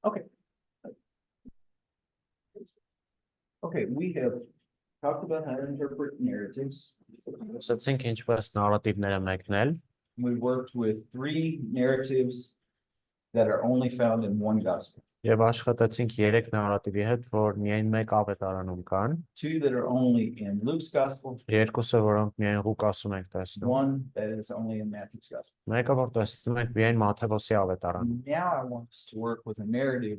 Okay. Okay, we have talked about how to interpret narratives. Ասացինք ինչպես նարատիվները մեկնել, We worked with 3 narratives that are only found in one gospel. եւ աշխատեցինք 3 նարատիվի հետ, որ միայն մեկ ավետարանում կան, 2 that are only in Luke's gospel, երկուսը, որոնք միայն Ղուկասում ենք տեսնում, 1 that is only in Matthew's gospel. մեկը, որ տեսնում ենք միայն Մատթեոսի ավետարանում։ Now I want us to work with a narrative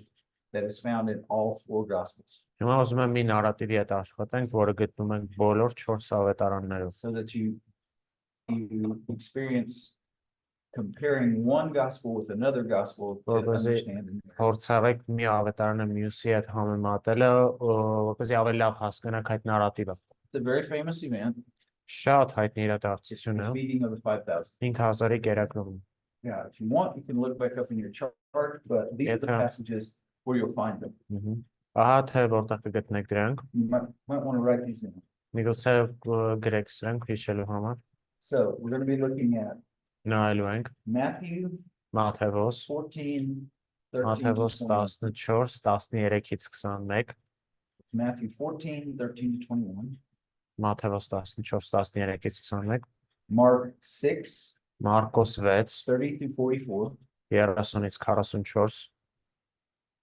that is found in all 4 gospels. Հիմա ուզում եմ մի նարատիվի հետ աշխատենք, որը գտնում ենք բոլոր 4 ավետարաններում, So that you experience comparing one gospel with another gospel to որպեսզի understand the narrative. փորձարեք մի ավետարանը մյուսի հետ համեմատելը, որպեսզի ավելի լավ հասկանաք այդ նարատիվը։ It's a very famous event. Շատ հայտնի It's իրադարձություն the է, feeding of the 5,000. 5000-ի կերակրում։ Yeah, if you want, you can look back up in your chart, but these are the Yeah. passages where you'll find them. Ահա թե որտեղ կգտնեք դրանք, You might want to write these in. միգուցե գրեք սրանք հիշելու համար, So we're going to be looking at նայելու ենք Matthew Մատթեոս 14, 13 to Մատթեոս 21. 14, 13-ից 21, Matthew 14, 13 to 21. Մատթեոս 14, 13-ից 21, Mark 6, Մարկոս 6, 30 through 44. 30-ից 44,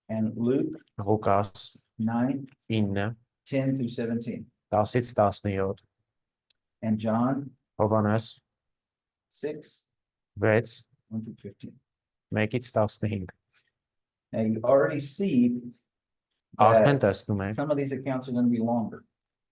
And Luke Ղուկաս 9, 9, 10 through 17. 10-ից 17, And John Հովհաննես 6, 6, 1 through 15. 1-ից 15։ Now you already see Արդեն that տեսնում ենք, some of these accounts are going to be longer.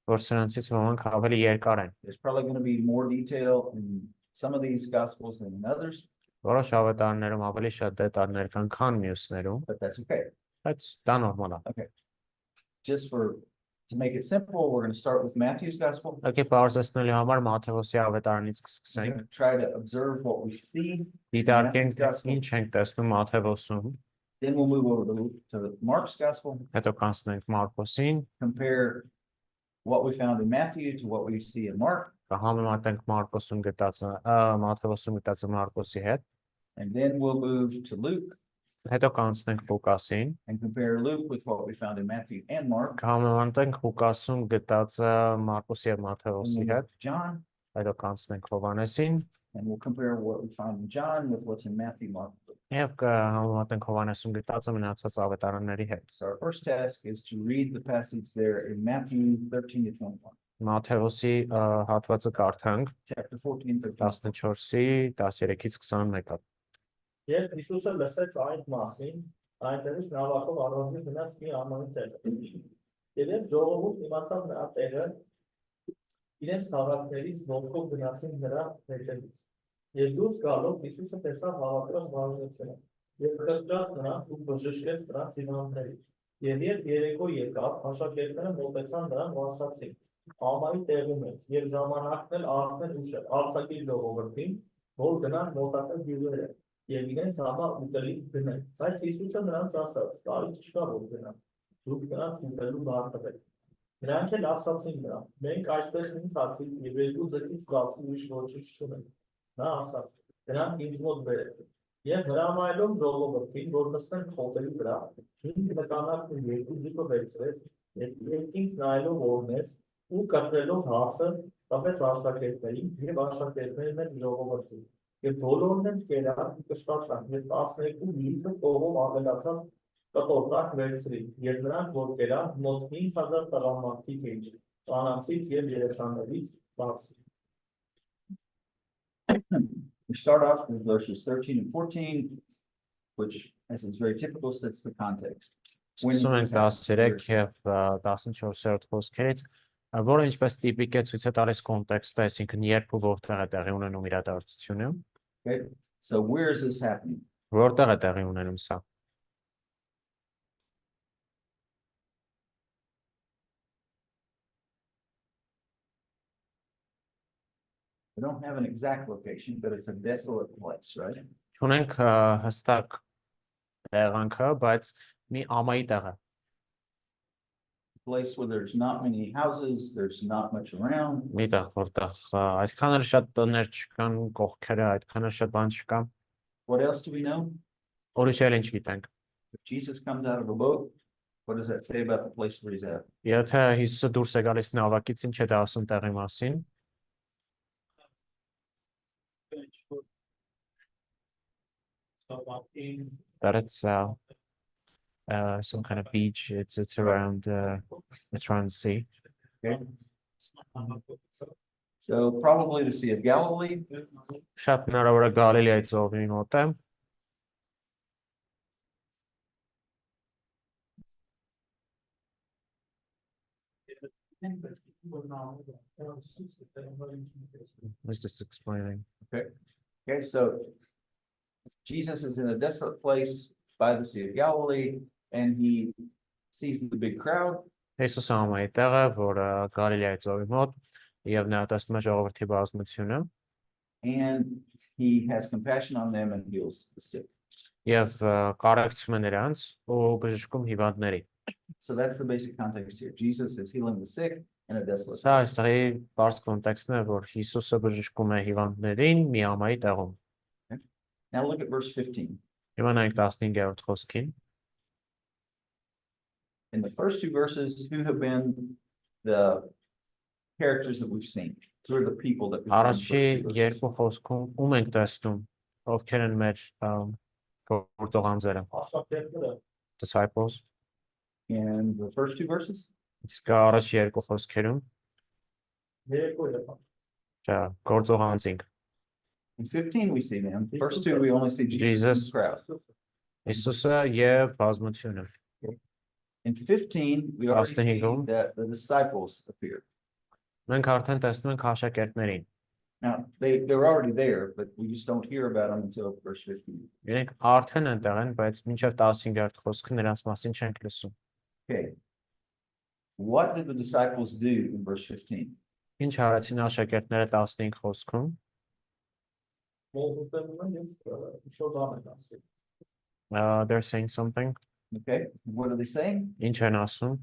որ սրանցից ոմանք ավելի երկար են, There's probably going to be more detail in some of these gospels than in others, որոշ ավետարաններում ավելի շատ դետալներ կան, քան մյուսներում, but that's okay. բայց դա նորմալ է։ Just to make it simple, we're going to start with Matthew's gospel. Եկե բարձրացնելու համար Մատթեոսի ավետարանից We're կսկսենք, going to try to observe what we see. դիտարկենք թե ինչ ենք տեսնում Մատթեոսում, Then we'll move over to Mark's gospel, հետո կանցնենք Մարկոսին, compare what we found in Matthew to what we see in Mark, համեմատենք Մարկոսում գտածը, Մատթեոսում գտածը Մարկոսի հետ, and then we'll move to Luke հետո կանցնենք Ղուկասին, and compare Luke with what we found in Matthew and Mark, համեմատենք Ղուկասում գտածը Մարկոսի եւ and Մատթեոսի we'll move հետ, to John, հետո կանցնենք Հովհաննեսին, and we'll compare what we find in John with what's in Matthew, Mark, and Luke. եւ համեմատենք Հովհաննեսում գտածը մնացած ավետարանների հետ։ So our first task is to read the passage there in Matthew 13 to 21, Մատթեոսի հատվածը կարդանք chapter 14, 13. 14-ի 13-ից 21-ը։ Երբ Հիսուսը լսեց այդ մասին, այնտեղից նավակով առանձին գնաց մի ամանի տեղ։ Եվ երբ ժողովուրդը իմացավ նրա տեղը, իրենց քաղաքներից ոտքով գնացին նրա հետևից։ Եվ դուրս գալով Հիսուսը տեսավ հավաքված բարությունը, եւ խղճաց նրանց ու բժշկեց նրանց հիվանդներին։ Եվ երբ երեկո եկավ, աշակերտները մոտեցան նրան ու ասացին. Ամայի տեղում է, եւ ժամանակն էլ արդեն ուշ է, արձակի ժողովրդին, որ գնան մոտակա գյուղերը, եւ իրենց համար ուտելիք գնեն։ Բայց Հիսուսը նրանց ասաց. Կարիք չկա որ գնան, դուք նրանց ուտելու բարձրացեք։ Նրանք էլ ասացին նրան. մենք այստեղ ընթացից եւ երկու ձգից բացի ուրիշ ոչինչ չունենք։ Նա ասաց. դրանք ինձ մոտ բերեք։ Եվ հրամայելով ժողովրդին, որ նստեն խոտերի վրա, 5 նկանակն ու 2 ձիգը վերցրեց, եւ երկինք նայելով օրնեց ու կտրելով հացը, տվեց աշակերտներին եւ աշակերտներն էլ ժողովրդին։ Եվ բոլորն էլ կերան ու կշտացան, եւ 12 լիթր կողով ավելացած կտորտակ վերցրին, եւ նրանք որ կերան մոտ 5000 տղամարդիկ էին, կանանցից եւ երեխաներից բացի։ We start off with verses 13 and 14, which, as is very typical, sets the context. Սկսում ենք 13 եւ 14-րդ խոսքերից, որը ինչպես տիպիկ է ցույց է տալիս կոնտեքստը, այսինքն երբ ու որտեղ է տեղի ունենում իրադարձությունը, Okay, so where is this happening? որտեղ է տեղի ունենում սա։ We don't have an exact location, but it's a desolate place, right? Չունենք հստակ տեղանքը, բայց մի ամայի տեղ է, Place where there's not many houses, there's not much around. մի տեղ, որտեղ այդքան էլ շատ տներ չկան, կողքերը այդքան էլ շատ բան չկա, What else do we know? ուրիշ էլ ինչ գիտենք։ If Jesus comes out of a boat, what does that say about the place where he's at? Եթե Հիսուսը դուրս է գալիս նավակից, ինչ է դա ասում տեղի մասին։ That it's some kind of beach. It's around the sea. Okay. So probably the Sea of Galilee. Շատ հնարավոր է Գալիլեայի ծովի մոտ է։ It's just explaining. Okay, so Jesus is in a desolate place by the Sea of Galilee, and he sees the big crowd. Հիսուսը անում է այդտեղը, որ Գալիլեայի ծովի մոտ, եւ նա տեսնում է ժողովրդի բազմությունը, And he has compassion on them and heals the sick. եւ կարեկցում է նրանց ու բժշկում հիվանդների։ So that's the basic context here. Jesus is healing the sick in a desolate Սա place. այստեղի բարձ կոնտեքստն է, որ Հիսուսը բժշկում է հիվանդներին մի ամայի տեղում։ Now look at verse 15. Հիմա նայենք 15-րդ խոսքին։ In the first two verses, who have been the characters that we've seen? Who are the people that we've seen in the first Առաջի two verses? երկու խոսքում ում ենք տեսնում, ովքեր են մեր գործողանձերը, disciples։ In the first two verses? Իսկ առաջի երկու խոսքերում գործողանձինք։ In 15 we see them. First two we only see Jesus and the crowd. Հիսուսը եւ բազմությունը։ In 15 we already see 15-ում that the disciples appear. Մենք արդեն տեսնում ենք աշակերտներին։ Now they're already there, but we just don't hear about them until verse 15. Իրենք արդեն այնտեղ են, բայց մինչև 15-րդ խոսքը նրանց մասին չենք լսում։ Okay. What did the disciples do in verse 15? Ինչ արեցին աշակերտները 15 խոսքում։ They're saying something. Okay. What are they saying? Ինչ են ասում։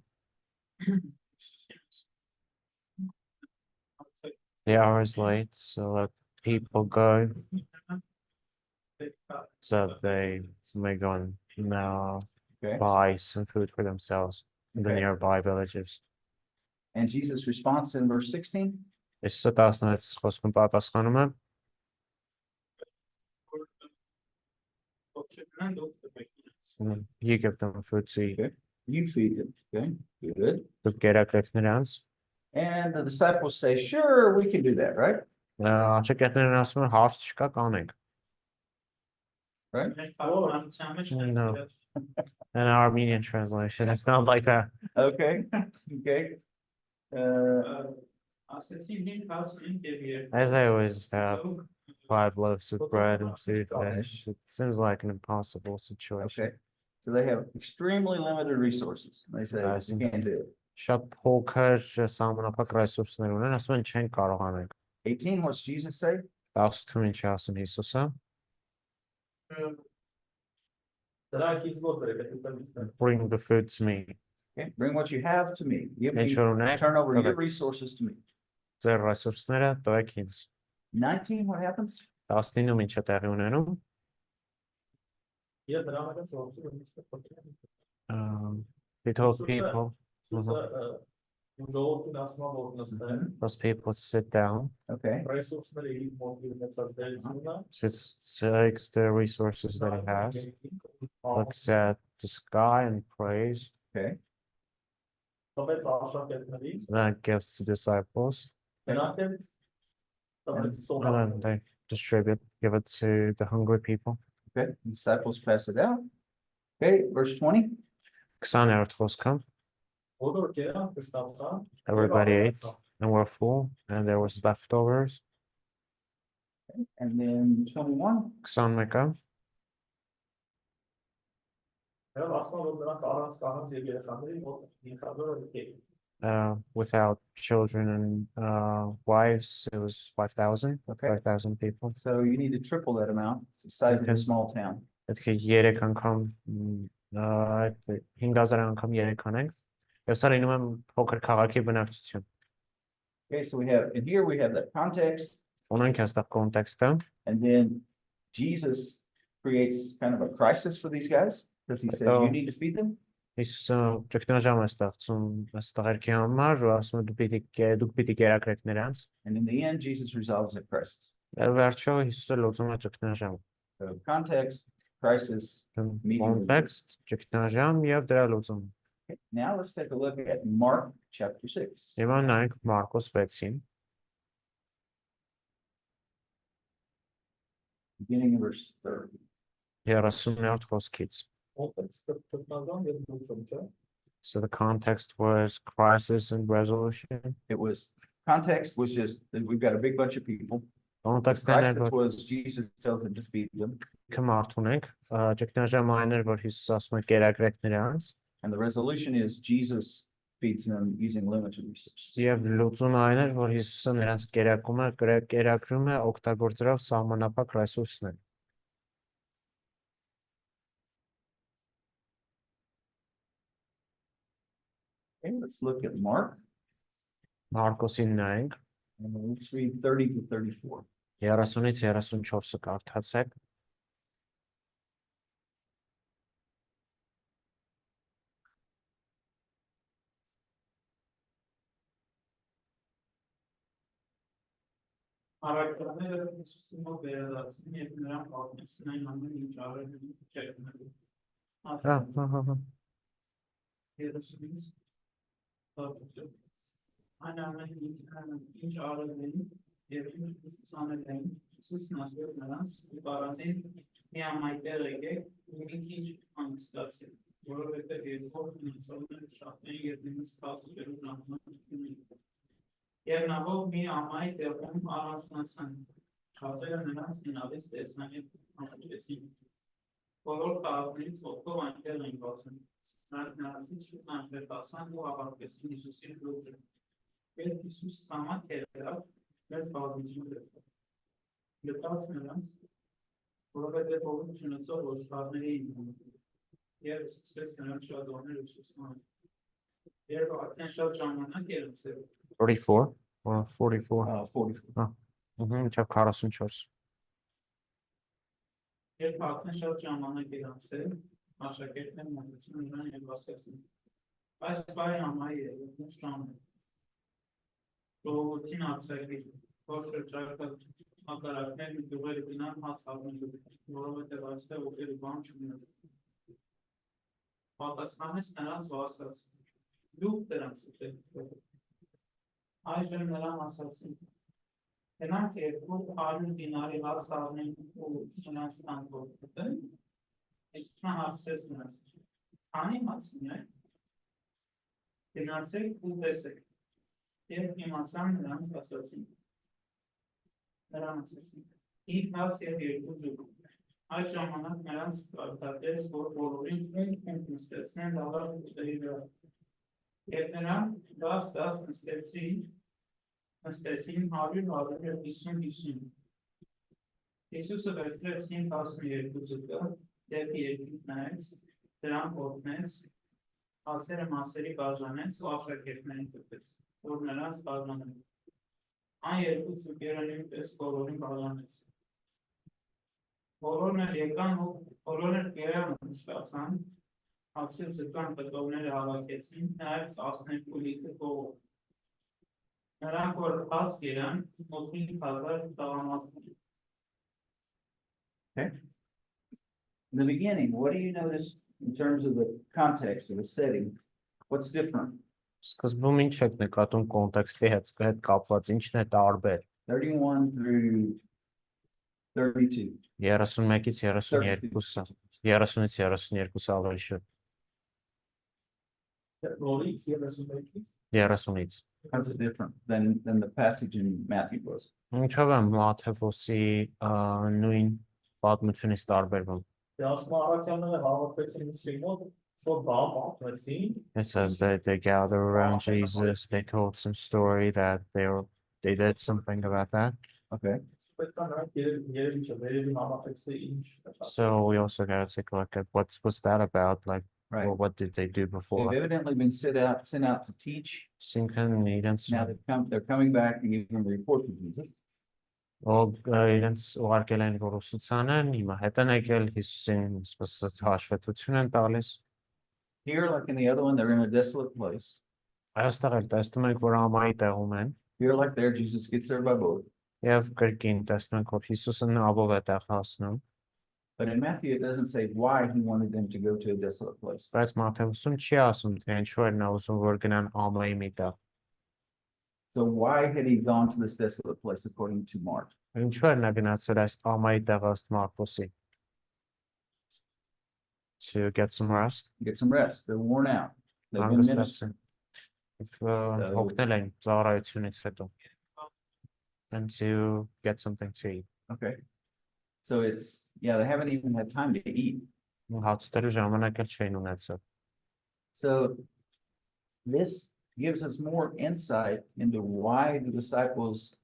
The hour is late, so let people go so they may go and now Okay. buy some food for themselves in the Okay. nearby villages. And Jesus' response in verse 16? Հիսուսը 16 խոսքում պատասխանում է. You give them food to eat. Okay. You feed them. Okay. Good. Դուք կերակրեք նրանց։ And the disciples say, sure, we can do that, right? Աշակերտներն ասում են հարց չկա, կանենք։ Right? No. An Armenian translation, it's not like that. Okay. Okay. As I always have 5 loaves of bread and 2 fish, it seems like an impossible situation. Okay. So they have extremely limited resources. They say, Nice. we can't do it. Շատ փոքր սահմանափակ ռեսուրսներ ունեն, ասում են չեն կարող անենք։ 18, what's Jesus say? 18-ում ինչ է ասում Հիսուսը։ Bring the food to me. Okay. Bring what you have to me. Give me, Ինչ որ ունեք, turn over your Okay. resources to me. ձեր ռեսուրսները տվեք ինձ։ 19, what happens? 19-ում ինչ է տեղի ունենում։ He told people, those people to sit down. Okay. Just takes the resources that he has, looks at the sky and prays, Okay. then gives to disciples, and then they give it to the hungry people. Okay. The disciples pass it out. Okay. Verse 20. 20-րդ խոսքը, everybody ate and were full, and there was leftovers. And then 21. 21-ը, without children and wives, it was 5,000, Okay. 5,000 people. So you need to triple that amount. It's the size of a Okay. small town. Պետք է 3 անգամ 5,000 անգամ 3 անենք։ Եվ սա լինում է փոքր քաղաքի բնակչություն։ Okay. So we have, and here we have that context. Ունենք այստեղ կոնտեքստը, And then Jesus creates kind of a crisis for these guys. Because he said, Oh. you need to feed them. Հիսուսը ճգնաժամ է ստեղծում այս տղերքի համար ու ասում է դուք պիտի կերակրեք նրանց։ And in the end, Jesus resolves that crisis. Վերջո Հիսուսը լուծում է ճգնաժամը։ So context, crisis, medium. Կոնտեքստ, ճգնաժամ եւ դրա լուծումը։ Now let's take a look at Mark chapter 6. Հիմա նայենք Մարկոս 6-ին, Beginning in verse 30. 30-րդ խոսքից։ Կոնտեքստը ճգնաժամ եւ լուծում, չէ՞։ So the context was crisis and resolution. It was, context was just that we've got a big bunch of people. Context-ն էր, Crisis որ was Jesus tells them to feed them. քմարտ ունենք, ճգնաժամը այն էր, որ Հիսուս ասում է կերակրեք նրանց, And the resolution is Jesus feeds them using limited resources. եւ լուծումը այն էր, որ Հիսուսը նրանց կերակրում է օգտագործելով սահմանափակ ռեսուրսներ։ Okay, let's look at Mark. Մարկոսին նայենք, And let's read 30 to 34. 30-ից 34-ը կարդացեք։ Առաքյալները Հիսուսի մոտ վերադարձին եւ նրան պատմեցին այն ամենը, ինչ արել էին ճերմելու։ Երուսաղեմից պատմություն։ Այն ամենը, ինչ արել էին եւ ինչ ուսուցանել էին, Հիսուսն ասել նրանց ու բառացին մի ամայտեղ եկեք ու մի քիչ հանգստացեք, որովհետեւ երկու ինձողները շատ են եւ նույնիսկ հասցրելու ժամանակությունին։ Եվ նավով մի ամայի տեղում առանձնացան, շատերը նրանց հինավից տեսան և համաճեցին։ Բոլոր քաղաքներից ոտքով այնտեղ էին բացում, նրանցից շուտ այնտեղ հասան ու հավաքվեցին Հիսուսի շուրջը։ Երբ Հիսուս ցամաք ելավ, մեծ բազմություն դեպքում։ Լքած նրանց, որովհետև ողջ չնծող ոչխարների էին, և սկսեց նրանց շատ օրներ ուսուցման։ Երբ արդեն շատ ժամանակ էր անցել, 34 or 44։ 44. Մինչև 44։ Երբ արդեն շատ ժամանակ էր անցել, աշակերտներն մոտեցին նրան և ասացին. այս բայ համայի է, ուշ ժամ է։ Ժողովրդին արձակիր, որ շրջակա հակառակներն ու գյուղերը գնան հաց առնելու, որովհետև այստեղ ուտելու բան չունեն։ Պատասխանեց նրանց ու ասաց. դուք դրանց ուտեք։ Այժմ նրան ասացին. Նրանք 200 դինարի հաց առնեն ու նրանց տան գործեն, իսկ նա հարցրեց նրանց. քանի հաց ունեք։ Գնացեք ու տեսեք։ Երբ իմացան նրանց ասացին. նրան ասացին. 5 հաց և 2 ձուկ։ Այդ ժամանակ նրանց կարգադրեց, որ բոլորին խումբ նստեցնեն լավար ուտերի վրա։ Եվ նրանք դաս նստեցին 100-150։ Հիսուսը վերցրեց 5 ձուկը, դեպի երկինք նայեց, դրան ոտնեց, հացերը մասերի բաժանեց ու աշակերտներին տվեց, որ նրանց բաժանեն։ Այն 2 ձուկերը նույնպես բոլորին բաժանեց։ Բոլորն էլ եկան ու բոլորն էլ կերան ու շտացան, հացի ու ձկան պտովները հավաքեցին, նաև 12 լիտր կողով։ Նրանք որ հաց կերան, մոտ 5000 տղամարդու։ Okay. In the beginning, what do you notice in terms of the context or the setting? What's different? Սկզբում ինչ եք նկատում կոնտեքստի հետ կապված, ինչն է տարբեր։ 31 through 32. 31-ից 32-ը, 30-ից 32-ը ավելի շուտ, Նորից 31-ից 30-ից։ How's it different than the passage in Matthew was? Ինչով է Մատթեոսի նույն պատմությունից տարբերվում։ Դե ասում առաքյալները հավաքվեցին Հիսուսի մոտ, շոտ բան պատմեցին, It says that they gathered around Jesus, they told some story that they did something about that. Okay. պետք է նրանք երևի չէ, վերևի համատեքստը ինչ է։ So we also gotta take a look at what's that about, like, Right. or what did they do They've before? evidently been sent out to teach. Sinkan իրենց Now they're coming back and giving a report to Jesus. իրենց ուղարկել են որ ուսուցանեն, հիմա հետ են եկել Հիսուսին ասես հաշվետվություն են տալիս։ Here, like in the other one, they're in a desolate place. Այստեղ էլ տեսնում ենք, որ ամայի տեղում են, Here, like there, Jesus gets there by boat. եւ կրկին տեսնում ենք, որ Հիսուսը նավով է տեղ հասնում, But in Matthew, it doesn't say why he wanted them to go to a desolate place. բայց Մատթեոսում չի ասում, թե ինչու էր նա ուզում որ գնան ամայի մի տեղ։ So why had he gone to this desolate place according to Mark? Ինչու էր նա գնացել այս ամայի տեղը ըստ Մարկոսի։ To get some rest, Get some rest. They're worn out. They've been ministering. հոգնել են ծառայությունից հետո, and to get something to eat։ Okay. So it's, yeah, they haven't even had time to eat. Հացուտելու ժամանակ էլ չէին ունեցել։ So this gives us more insight into why the disciples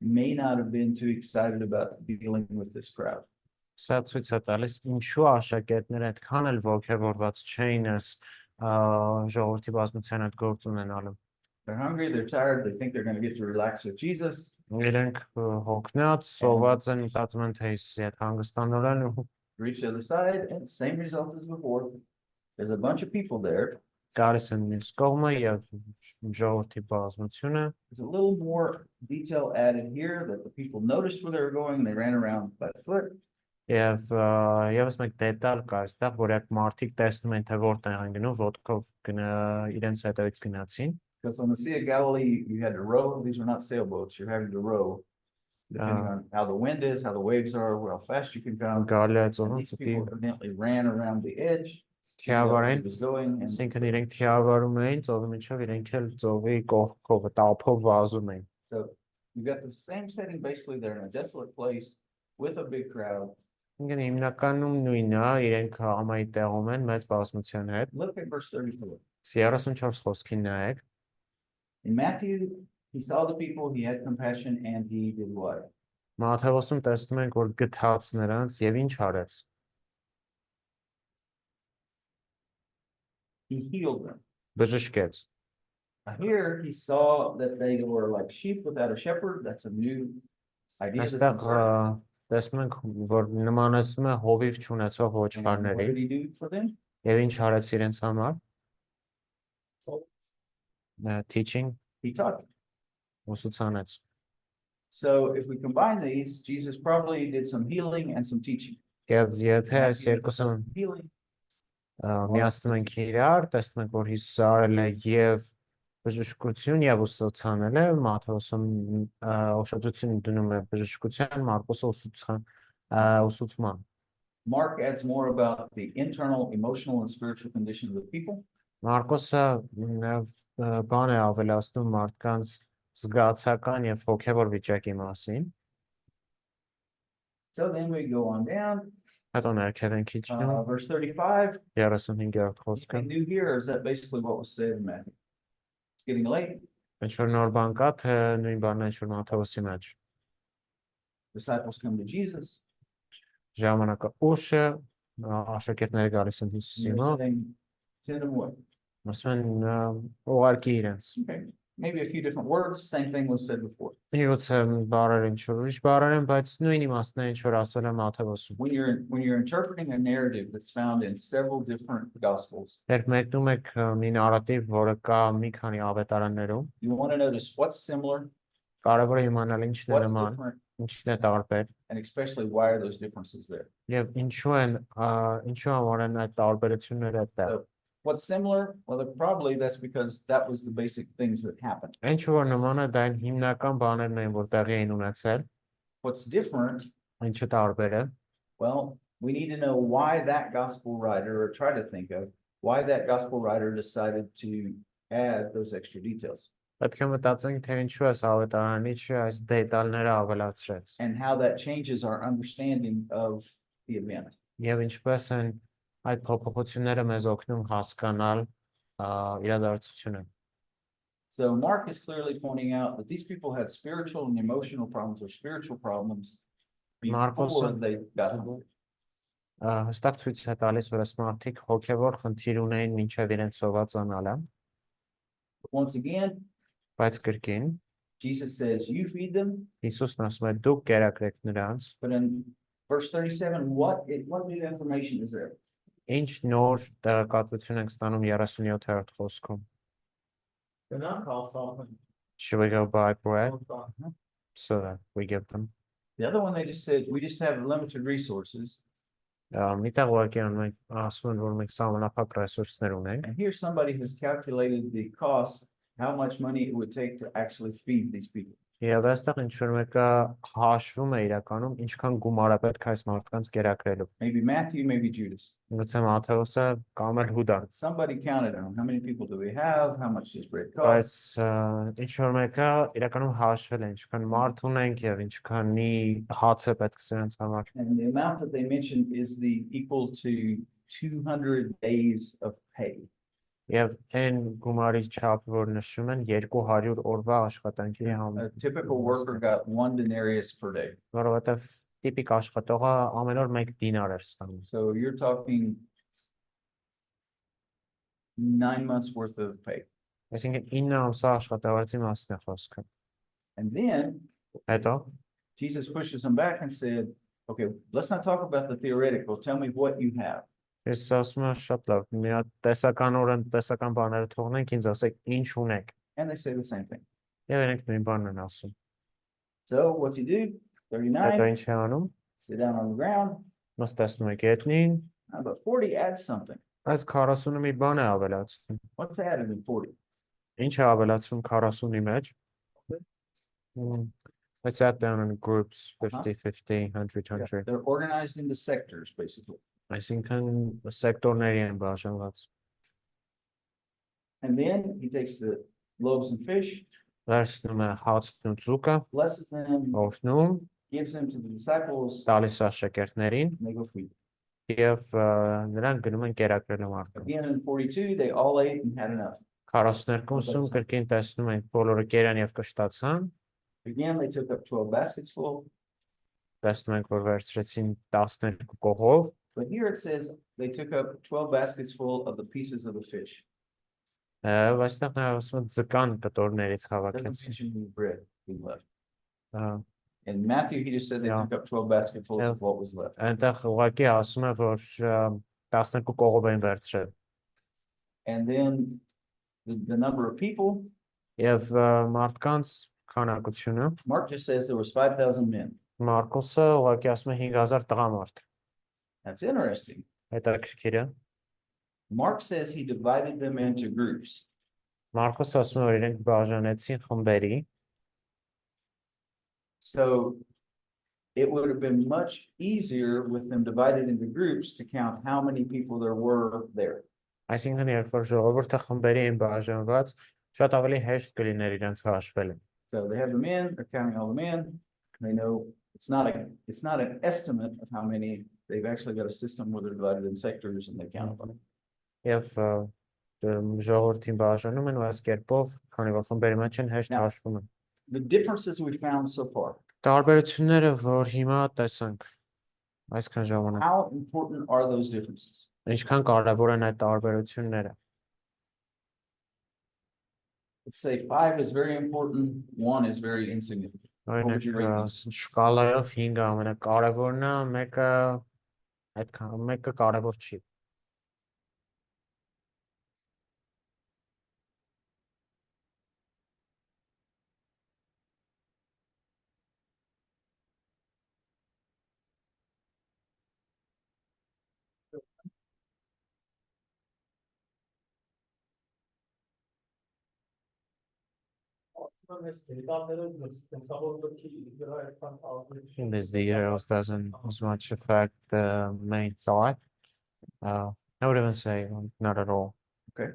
may not have been too excited about dealing with this crowd. Սա ցույց է տալիս ինչու աշակերտները այդքան էլ ոգևորված չէին այս ժողովրդի բազմության հետ գործ ունենալու։ They're hungry, they're tired, they think they're going to get to relax with Jesus. Իրենք հոգնած, սոված են, մտածում են թե Հիսուսի հետ հանգստանալ են ու Reach the other side, and same result as before. There's a bunch of people there. գալիս են մյուս կողմը եւ ժողովրդի բազմությունը։ There's a little more detail added here that the people noticed where they were going, they ran around by foot. Եվ եւս մեկ դետալ կա այստեղ, որ երբ մարդիկ տեսնում են թե որտեղ են գնում, ոտքով իրենց հետևից գնացին։ Because on the Sea of Galilee, you had to row. These were not sailboats. You're having to row, depending on how the wind is, how the waves are, how fast you can go. Գալի And ծովը these people evidently ran around the edge. թիավարեն, It was going, and այսինքն իրենք թիավարում էին ծովի միջով, իրենք էլ ծովի կողքով տափով վազում էին։ so you got the same setting basically. They're in a desolate place with a big crowd. Ինքն հիմնականում նույնն է, իրենք ամայի տեղում են մեծ բազմության հետ։ Look at verse 34. 34 խոսքին նայեք։ In Matthew, he saw the people, he had compassion, and he did what? Մատթեոսում տեսնում ենք, որ գթած նրանց եւ ինչ արեց։ He healed them. Բժշկեց։ Here he saw that they were like sheep without a shepherd. That's a new idea. that's Այստեղ inserted. տեսնում ենք, որ նմանացնում է հովիվ չունեցող And what ոչխարների did he do for them? եւ ինչ արեց իրենց համար։ So, Teaching, He taught them. ուսուցանեց։ So if we combine these, Jesus probably did some healing and some teaching. Եվ եթե այս Matthew did երկուսը some healing, միացնում ենք իրար, տեսնում ենք, որ Հիսուսը արել է եւ բժշկություն եւ ուսուցանել է, Մատթեոսում ուշադրություն դնում է բժշկության, Մարկոսը ուսուցման։ Mark adds more about the internal, emotional, and spiritual condition of the people. Մարկոսը բան է ավելացնում մարդկանց զգացական եւ հոգեվոր վիճակի մասին։ So then we go on down, Հետո ներքև ենք իջնում, verse 35. 35-րդ խոսքը։ Anything new here, or is that basically what was said in Matthew? It's getting late. Ինչ որ նոր բան կա, թե նույն բանն է, ինչ որ Մատթեոսի մեջ։ Disciples come to Jesus. Ժամանակը ուշ է, աշակերտները գալիս են And Հիսուսի they're մոտ, saying, send them away. ասում են ուղարկի իրենց։ Okay. Maybe a few different words. Same thing was said before. Իհոց բառեր ինչ որ ուրիշ բառեր են, բայց նույն իմաստն է, ինչ որ ասել է Մատթեոսում։ When you're interpreting a narrative that's found in several different gospels, Երբ մեկնում եք մի նարատիվ, որը կա մի քանի ավետարաններում, you want to notice what's similar, կարևոր է իմանալ ինչն է what's նման, different, ինչն է տարբեր, and especially why are those differences there. եւ ինչու համար են այդ տարբերությունները այդտեղ։ So, what's similar? Well, probably that's because that was the basic things that happened. Ինչ որ նման է, դա այն հիմնական բաներն են, որ տեղի էին ունեցել, What's different? ինչը տարբեր է։ Well, we need to know why that gospel writer, or try to think of why that gospel writer decided to add those extra details, Պետք է մտածենք, թե ինչու է ավետարանիչը այս դետալները ավելացրեց and how that changes our understanding of the event. եւ ինչպես են այդ փոփոխությունները մեզ օգնում հասկանալ իրադարձությունը։ So Mark is clearly pointing out that these people had spiritual and emotional problems, or spiritual problems before Marcos- they got hungry. Հստակ ցույց է տալիս, որ այս մարդիկ հոգեվոր խնդիր ունեին մինչև իրենց սովածանալը, Once again, բայց կրկին Jesus says, you feed them, Հիսուսն ասում է դուք կերակրեք նրանց, but in verse 37, what new information is there? ինչ նոր տեղեկատվություն ենք ստանում 37-րդ խոսքում։ Գնանք հացահատեն։ Should we go buy bread Հա։ so that we give them? The other one, they just said, we just have limited resources. Միտեղ ուղղակի ասում են, որ մենք սահմանափակ ռեսուրսներ ունենք, And here somebody has calculated the cost, how much money it would take to actually feed these people. եւ այստեղ ինչ-որ մեկը հաշվում է իրականում ինչքան գումար է պետք այս մարդկանց կերակրելու։ Maybe Matthew, maybe Judas. Գուցե Մատթեոսը կամ էլ Հուդան, Somebody counted on how many people do we have, how much does bread բայց cost. ինչ-որ մեկը իրականում հաշվել է ինչքան մարդ ունենք եւ ինչքանի հաց է պետք սրանց համար։ And the amount that they mentioned is equal to 200 days of pay. Եվ այն գումարի չափը, որ նշում են 200 օրվա աշխատանքի A typical worker got 1 denarius per day. որովհետև տիպիկ աշխատողը ամեն օր 1 դինար էր ստանում։ So you're talking 9 months worth of pay. Այսինքն 9 ամսվա աշխատավարձի մասն է խոսքը։ And then Հետո Jesus pushes them back and said, okay, let's not talk about the theoretical. Tell me what you have. ես ասում եմ շատ լավ, մի հատ տեսականորեն տեսական բաները թողնենք, ինձ ասեք ինչ ունեք։ And they say the same thing. Եվ իրենք նույն բանն են ասում։ So what's he do? Հետո 39, ինչ է անում։ sit down on the ground. Նստեցնում է գետնին, But 40 adds something. այս 40-ը մի բան է ավելացնում։ What's added in 40? Ինչ է ավելացում 40-ի մեջ։ Let's add down in groups 50, 50, 100, 100. They're organized into sectors, basically. Այսինքն սեկտորների են բաժանված։ And then he takes the loaves and fish, Վերցնում է հացն ու ձուկը, blesses them, օրհնում, gives them to the disciples, տալիս է շեկերտներին and they go feed. եւ նրանք գնում են կերակրելու մարդկանց։ Again, in 42, they all ate and had enough. 42-ում կրկին տեսնում ենք բոլորը կերան եւ կշտացան, Again, they took up 12 baskets full. տեսնում ենք որ վերցրեցին 12 կողով, But here it says they took up 12 baskets full of the pieces of the fish. այստեղ նա ասում է ձկան կտորներից Doesn't հավաքեցին։ mention any bread being left. Ահա, In Matthew, he just said they Yeah. took up 12 basketfuls Yeah. of what was left. այնտեղ ուղղակի ասում է որ 12 կողով են վերցրել։ And then the number of people, Եվ մարդկանց քանակությունը Mark just says there was 5,000 men. Մարկոսը ուղղակի ասում է 5000 տղամարդ։ That's interesting. Հետաքրքիր է։ Mark says he divided them into groups. Մարկոսը ասում է որ իրենք բաժանեցին խմբերի, So it would have been much easier with them divided into groups to count how many people there were there. այսինքն երբ որ ժողովուրդը խմբերի են բաժանված, շատ ավելի հեշտ կլիներ իրենց հաշվելը։ So they have the men, they're counting all the men. They know it's not an estimate of how many. They've actually got a system where they're divided in sectors and they count them. Եվ ժողովրդին բաժանում են ու այս կերպով, քանի որ խմբերի մեջ են հեշտ Now- հաշվում են։ The differences we found so far. Տարբերությունները, որ հիմա տեսանք այսքան ժամանակ, How important are those differences? ինչքան կարևոր են այդ տարբերությունները։ Let's say 5 is very important, 1 is very insignificant. Օրինակ would you rate these? շկալայով 5-ը ամենակարևորն է, մեկը կարևոր չի։ Because the euros doesn't as much affect the main thought. I would even say not at all. Okay.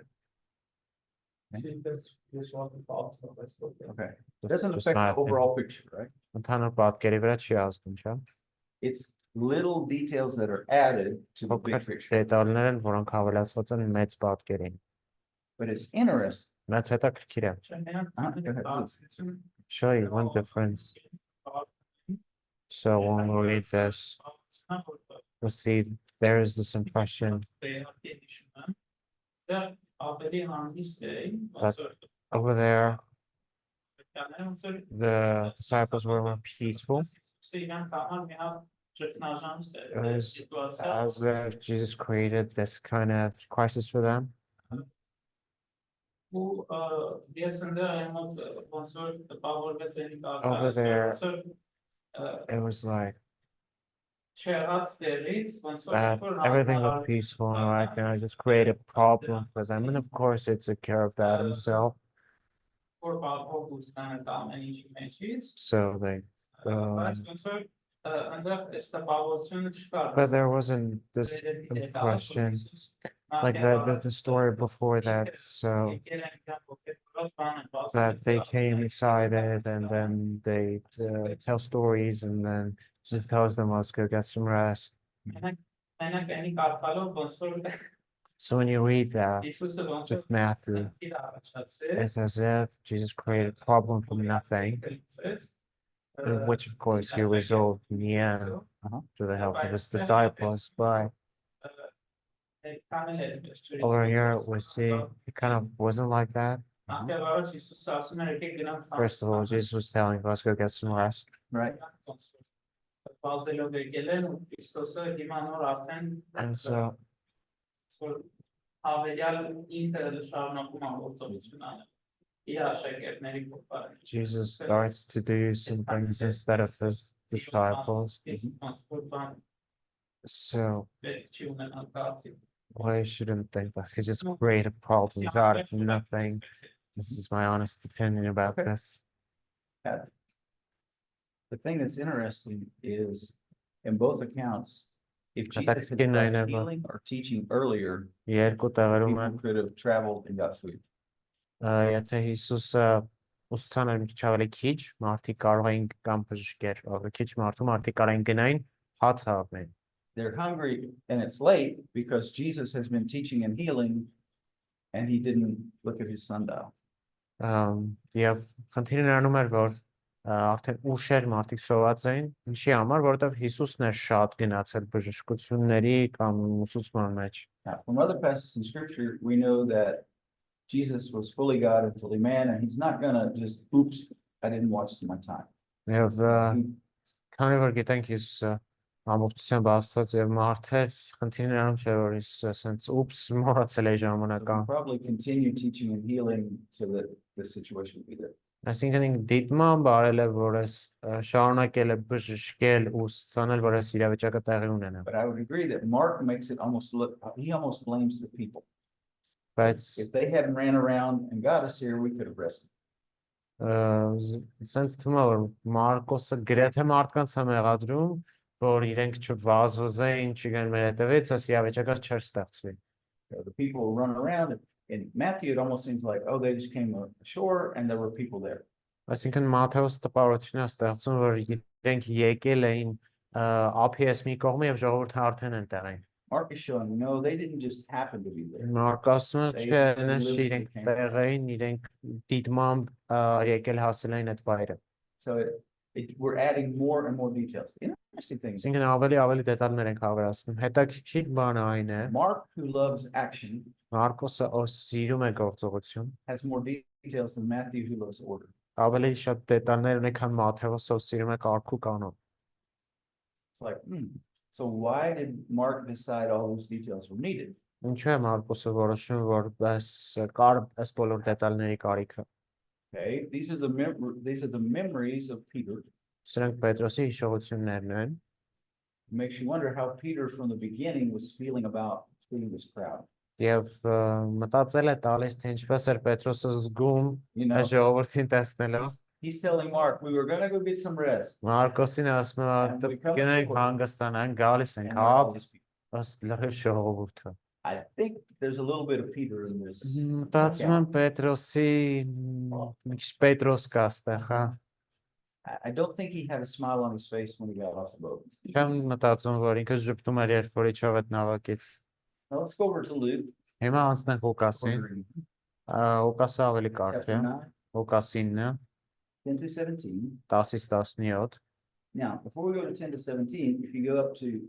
Okay. Doesn't Just affect my the opinion. overall picture, right? Ընդհանուր պատկերի վրա չի ազդում, չէ՞։ It's little details that are added to the big Փոքր picture. դետալներ են, որոնք հավելացված են մեծ պատկերին։ But it's interesting. That's հետաքրքիր է։ Show you one difference. So when we read this, we'll see there is this impression over there. Կաներ ոնց որ The disciples were more peaceful. Իրան համար մի հատ ճգնաժամ It was սիտուացիա as if Jesus created this kind of crisis for them. ու ես ընդդեմ այնոց ոնց որ տպավորվեց այն Over there, ոնց որ it was like չեղած տեղից ոնց որ that everything looked peaceful and right now. I just created a problem for them. And of course, it took care of that himself. որ բախող ուստանը ամեն ինչի մեջից So they, բայց ոնց որ այնտեղ այս տպավորությունը չկար but there wasn't this impression like the story before that. So that they came excited and then they tell stories and then just tells them, let's go get some rest. Մենակ այնի կարդալով ոնց որ So when you read that, Հիսուսը ոնց with որ Matthew, իր առաջացրեց it's as if Jesus created a problem from nothing, which of course he resolved in the end through the help of his disciples. But over here, we see it kind of wasn't like that. First of all, Jesus was telling us, go get some rest. Right. And so Jesus starts to do some things instead of his disciples. So we shouldn't think that he just created problems out of nothing. This is my honest opinion about this. The thing that's interesting is, in both accounts, if Jesus had Հետաքրքիրն այն done է, որ healing or teaching earlier, երկու տեղերում people են, could have traveled and got food. եթե Հիսուսը ուսուցան էր մի քիչ ավելի քիչ, մարդիկ կարող էին կամ բժշկեր, քիչ մարդիկ կարող էին գնային հաց հավեն։ They're hungry and it's late because Jesus has been teaching and healing and he didn't look at his sundial. Եվ խնդիրը նրանում էր, որ արդեն ուշ էր մարդիկ սոված էին, ինչի համար, որովհետև Հիսուսն էր շատ գնացել բժշկությունների կամ ուսուցման մեջ։ Now, from other passages in scripture, we know that Jesus was fully God and fully man, and he's not gonna just, oops, I didn't watch my time. Եվ քանի որ գիտենք Հիսուսը ամբողջությամբ Աստված եւ մարդ էր, խնդիրը նրանում չէ, որ Հիսուսը ասենց ուպս մոռացել է So ժամանակը։ he probably continued teaching and healing so that this situation would be there. Այսինքն դիտմամբ արել է, որ այս շարունակել է բժշկել ու ուսուցանել, որ այս իրավիճակը տեղի ունենա։ But I would agree that Mark makes it almost look, he almost blames the people. Բայց If they hadn't ran around and got us here, we could have rested. sense թվում է, որ Մարկոսը գրեթե մարդկանց է մեղադրում, որ իրենք չվազվզեին, չգան մեր հետևից, այս իրավիճակը չէր ստեղծվի։ The people will run around, and in Matthew, it almost seems like, oh, they just came ashore and there were people there. Այսինքն Մատթեոս տպավորությունն է ստեղծում, որ իրենք եկել էին ափիես մի կողմը եւ ժողովուրդը արդեն այնտեղ էին։ Mark is showing, no, they didn't just happen to be there. Մարկոսը չէ, այնպես չի, իրենք տեղ էին, իրենք դիտմամբ եկել հասել էին այդ վայրը։ So we're adding more and more details. The interesting thing is, Այսինքն ավելի դետալներ ենք հավերացնում։ Հետաքրքիր բանը այն է, Mark, who loves action, Մարկոսը ով սիրում է գործողություն, has more details than Matthew, who loves order. ավելի շատ դետալներ ունի, քան Մատթեոս ով սիրում է կարգ ու կանոն։ Like, so why did Mark decide all those details were needed? Ինչու է Մարկոսը որոշում, որ այս բոլոր դետալների կարիքը։ Okay, these are the memories of Peter. Սրանք Պետրոսի հիշողություններն են։ Makes you wonder how Peter from the beginning was feeling about seeing this crowd. Եվ մտածել է տալիս, թե ինչպես էր Պետրոսը զգում You know, այս ժողովրդին տեսնելով։ he's telling Mark, we were gonna go get some rest. Մարկոսին ասում է, գնանք հանգստանանք, գալիս ենք, And all հապ, these people. ըստ լրիվ ժողովուրդը։ I think there's a little bit of Peter in this. Մտածում եմ Պետրոսի մի քիչ Պետրոս կա այստեղ, հա։ I don't think he had a smile on his face when he got off the boat. Չեմ մտածում, որ ինքը ժպտում էր, երբ որ իջավ այդ նավակից։ Now let's go over to Luke. Հիմա անցնենք Ղուկասին։ Ղուկասը ավելի կարճ է։ Chapter 9, Ղուկաս 9, 10 to 17. 10-ից 17։ Now, before we go to 10 to 17, if you go up to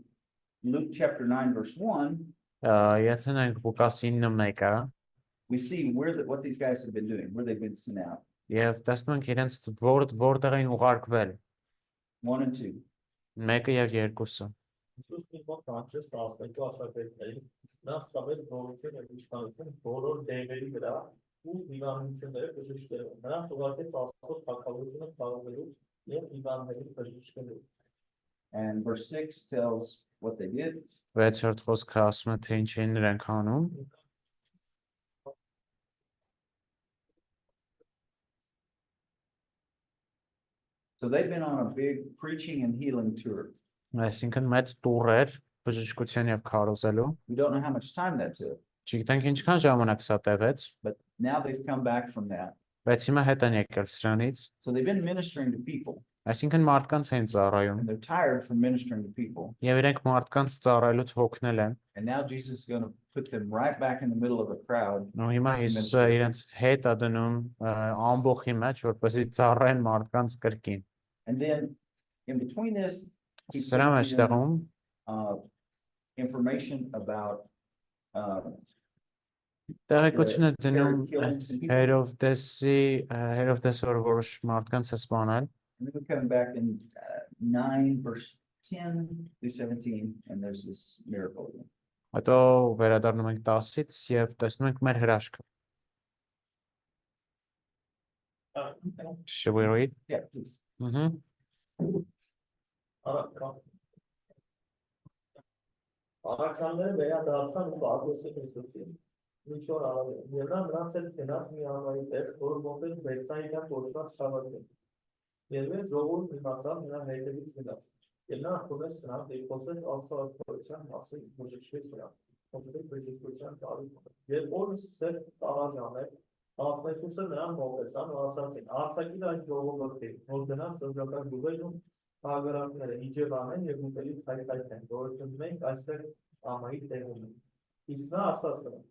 Luke chapter 9, verse 1, Եթե նայենք Ղուկաս 9:1-ը, we see what these guys have been doing, where they've been sent out. Եվ տեսնում ենք իրենց որտեղ էին ուղարկվել 1 and 2. 1-ը եւ 2-ը։ Հիսուս մի մոտ կանչեց 12 աշակերտներին, նա ստավեց գողություն և իշխանություն բոլոր դերերի վրա ու հիվանդությունները բժշկելու։ Նրանց ուղարկեց Աստծո թագավորությունը քարոզելու և հիվանդներին բժշկելու։ And verse 6 tells what they did. 6-րդ խոսքը ասում է թե ինչ էին նրանք անում։ So they've been on a big preaching and healing tour. Այսինքն մեծ տուր էր բժշկության եւ քարոզելու։ We don't know how much time that took, Չգիտենք ինչքան ժամանակ սա տևեց, but now they've come back from that. բայց հիմա հետ են եկել սրանից։ So they've been ministering to people, Այսինքն մարդկանց են ծառայում and they're tired from ministering to people. եւ իրենք մարդկանց ծառայելուց հոգնել են։ And now Jesus is going to put them right back in the middle of a crowd. Ու հիմա Հիսուսը իրենց հետ է դնում ամբողջի մեջ, որպեսզի ծառայեն մարդկանց կրկին։ And then in between this, he Սրա puts in, մեջտեղում information about տեղեկություն է դնում killing some people. Հերովդեսի որ որոշ մարդկանց է սպանել։ And then we come back in 9 verse 10 through 17, and there's this miracle again. Հետո վերադառնում ենք 10-ից եւ տեսնում ենք մեր հրաշքը։ Should we read? Yeah, please. Առաքյալները վերադարձան ու պատմեցին Հիսուսին, ինչ որ արել են, և նա նրանց հետ գնաց մի անվայի տեղ, որը մոտել Բեթսայդա կոչված քաղաքը։ Եվ այդ ժողովուրդը իմացավ նրա հետևից գնաց, և նա ընդունեց նրան և խոսեց Աստծո արդարության մասին, բժշկեց նրան, խոսեց բժշկության տարիքով։ Եվ օրը սկսել տարաժանել, 12-ը նրան մոտեցան ու ասացին. Արձակիր այս ժողովրդին, որ գնան շրջակա գյուղերն ու քաղաքները իջևանեն և ուտելի քայքայթեն, որովհետև մենք այստեղ ամայի տեղում ենք։ Իսկ նա ասաց նրանց.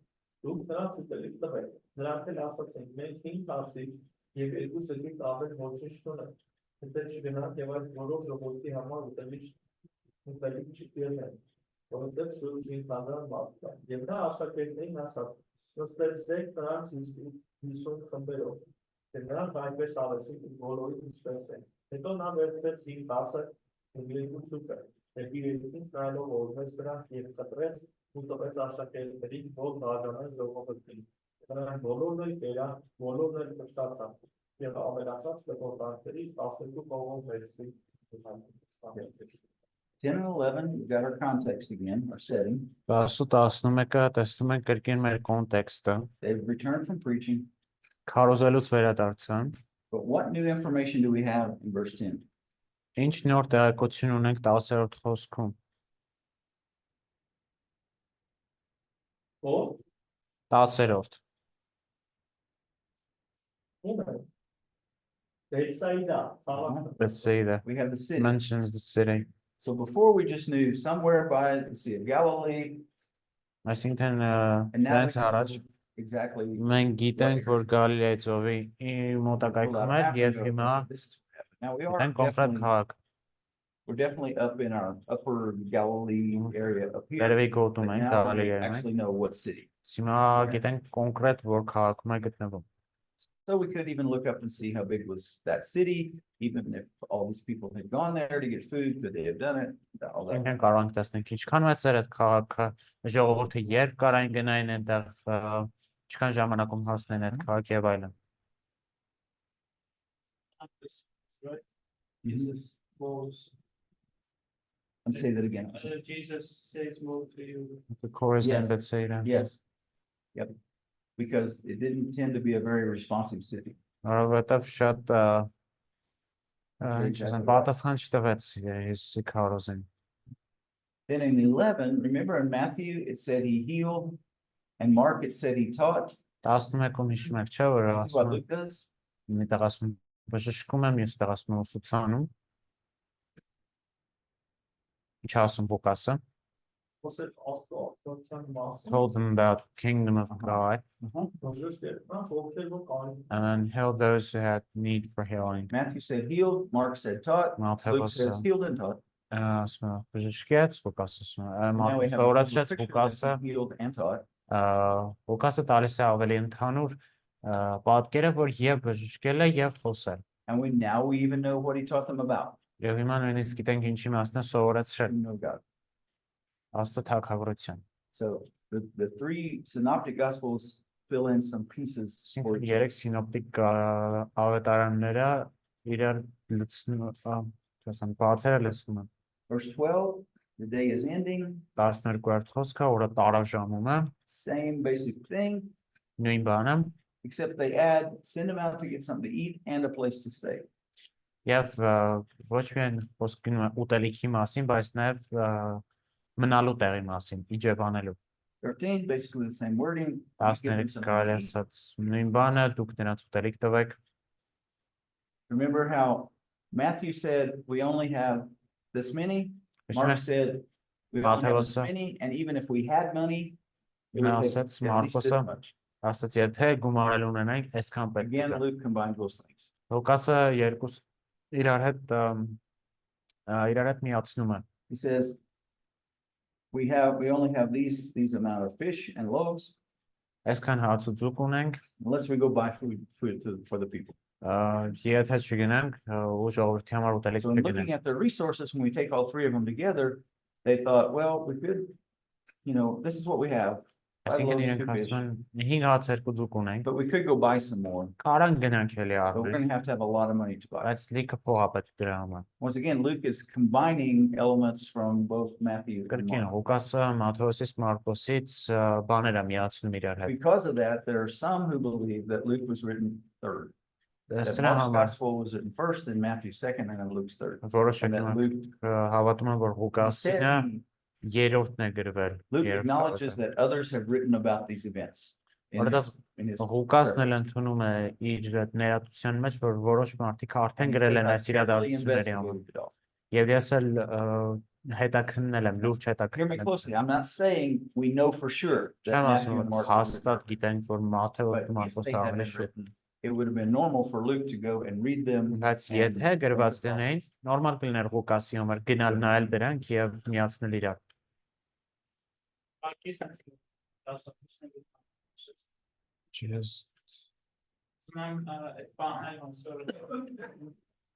Դուք նրանց ուտելիք տվեք։ Նրանք էլ ասացին. մենք 5 հացից և 2 զգից ավել ոչինչ չունենք, հետո չգնանք և այս բոլոր ժողովրդի համար ուտելիք չկերնեն, որովհետև շուրջ 500 մարդ կա։ Եվ նա աշակերտներին ասաց. նստեցեք նրանց 50 խմբերով, և նրանք այնպես արեցին բոլորին ինչպես են։ Հետո նա վերցրեց 5 հացը և 2 ձուկը, և իրենից նայելով օրվեց դրանք և կտրեց ու տվեց աշակերտներին, որ բաժանեն ժողովրդին։ Նրանք բոլորն էլ կերան, բոլորն էլ կշտացան, և ավելացած կտորտանքներից 12 կողով վերցրին։ 10 and 11, we got our context again, our setting. 10-11-ը տեսնում ենք կրկին մեր կոնտեքստը։ They've returned from preaching, Քարոզելուց վերադարձան։ but what new information do we have in verse 10? Ինչ նոր տեղեկություն ունենք 10-րդ խոսքում։ Որ 10-րդ։ ում է Բեթսայդա քաղաքը։ Let's say that We have the city. mentions the city. So before we just knew somewhere by the Sea of Galilee, Այսինքն and now դրանց առաջ exactly. մենք գիտենք, որ Գալիլեի ծովի մոտակայքում էր եւ հիմա This is what happened. Now we are գիտենք կոնկրետ definitely, քաղաք։ we're definitely up in our upper Galilee area up here. Երևի But գոտում ենք now we Գալիլեայում ենք։ actually know what city. Հիմա գիտենք կոնկրետ որ քաղաքում է գտնվում։ So we could even look up and see how big was that city, even if all these people had gone there to get food, could they have done it? All that. Մենք կարող ենք տեսնել ինչքան մեծ էր այդ քաղաքը, ժողովուրդը երբ կարային գնային այնտեղ, ինչքան ժամանակում հասնեն այդ քաղաք եւ այլն։ Right? Mhm. Jesus goes, And say that again. Jesus says woe to you. The chorus Yes. ended say that. Yes. Yep. Because it didn't tend to be a very responsive city. Որովհետև շատ ինչ ասեմ, exactly right. պատասխան չտվեց Հիսուսի քարոզին։ Then in 11, remember in Matthew, it said he healed, and Mark, it said he taught. 11-ում հիշում եք, չէ՞, որ This is what ասում Luke does. մի տեղ ասում բժշկում եմ, մյուս տեղ ասում ուսուցանում։ Ինչ ասում Ղուկասը։ Խոսեց Աստծո արդարության մասին, Told them about kingdom of God բժշկեր նրանց, ովքեր որ կային։ and then healed those who had need for healing. Matthew said healed, Mark said taught, Luke Մատթեոս says healed and taught. ասում է բժշկեց, Ղուկասը ասում է Now we Մատթեոս have a օրացրեց picture Ղուկասը, that he healed and taught. Ղուկասը տալիս է ավելի ընդհանուր պատկերը, որ եւ բժշկել է եւ խոսել։ And now we even know what he taught them about. Եվ հիմա նույնիսկ գիտենք ինչի մասն է սովորեցրել You know God. Աստծո թագավորության։ So the three synoptic gospels fill in some pieces for Այսինքն երեք սինոպտիկ ավետարանները իրար լցնում, ասեմ, բացերը լցնում են։ verse 12. The day is ending. 12-րդ խոսքը, որը տարաժամում է, Same basic thing, նույն բանը, except they send them out to get something to eat and a place to stay. եւ ոչ միայն խոսք գնում է ուտելիքի մասին, բայց նաեւ մնալու տեղի մասին, իջևանելու։ 13, basically the same wording. You give them 13 something կարելի to է eat. ասած նույն բանը, դուք նրանց ուտելիք տվեք։ Remember how Matthew said we only have this many? Mark said we only have this many, and even if we had money, it would take Ասաց at least this Մարկոսը, much. ասաց եթե գումարել ունենանք, այսքան պետք Again, է։ Luke combined those things. Լուկասը երկուս իրար հետ միացնում են։ He says we only have these amount of fish and loaves, Այսքան հաց ու ձուկ ունենք, unless we go buy food for the people. եթե չգնանք ու ժողովրդի համար ուտելիք So in looking չգնանք։ at their resources, when we take all three of them together, they thought, well, we could, this is what we have. Five Այսինքն loaves, իրենք 2 fish, ասում են 5 հաց 2 ձուկ ունենք, but we could go buy some more, կարան գնանք էլի but we're առնենք, going to have a lot of money to buy. բայց լիքը փող է պետք դրա համար։ Once again, Luke is combining elements from both Matthew and Կրկին Mark. Լուկասը Մատթեոսից Մարկոսից բաներ է միացնում իրար հետ։ Because of that, there are some who believe that Luke was written third. That Սրա Mark's համար gospel was written first, then Matthew's second, and then Luke's third. որոշ And that Luke, հավատում են, որ he Լուկասինը said, երրորդն է գրվել։ Luke acknowledges that others have written about these events. Որովհետև Լուկասն էլ ընդունում է իր ներածության մեջ, որ որոշ մարդիկ արդեն գրել են այս իրադարձությունների համար։ Եվ ես էլ հետաքննել եմ, լուրջ Hear me հետաքննել եմ։ closely. I'm not saying we know for sure that Չեմ Matthew ասում, and Mark որ were written հաստատ գիտենք, որ Մատթեոս But ու if Մարկոսը they had ավելի been շուտ։ written, it would have been normal for Luke to go and read them. Բայց and եթե գրված emphasize. լինեին, նորմալ կլիներ Լուկասի համար գնալ նայել դրանք եւ միացնել իրար։ Just Mən bana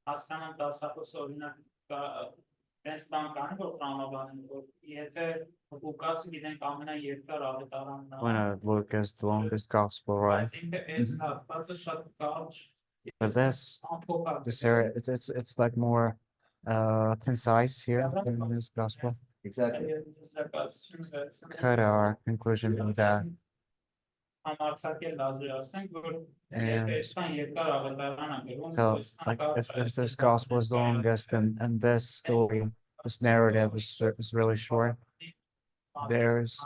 հասկանամ դասախոս օրինակ հենց բանկանի որ տրամաբանին որ եթե Լուկասը գիտենք ամենաերկար ավետարանն է when I look as the longest gospel, right? բայց ինքը այս հատվածը շատ կարճ But this area, it's like more concise here in this gospel. Exactly. Cut our conclusion from that. համարցակել լազի ասենք որ And եթե այսքան երկար ավետարան է գրում so, like, if this gospel is the longest and this story, this narrative is really short, there's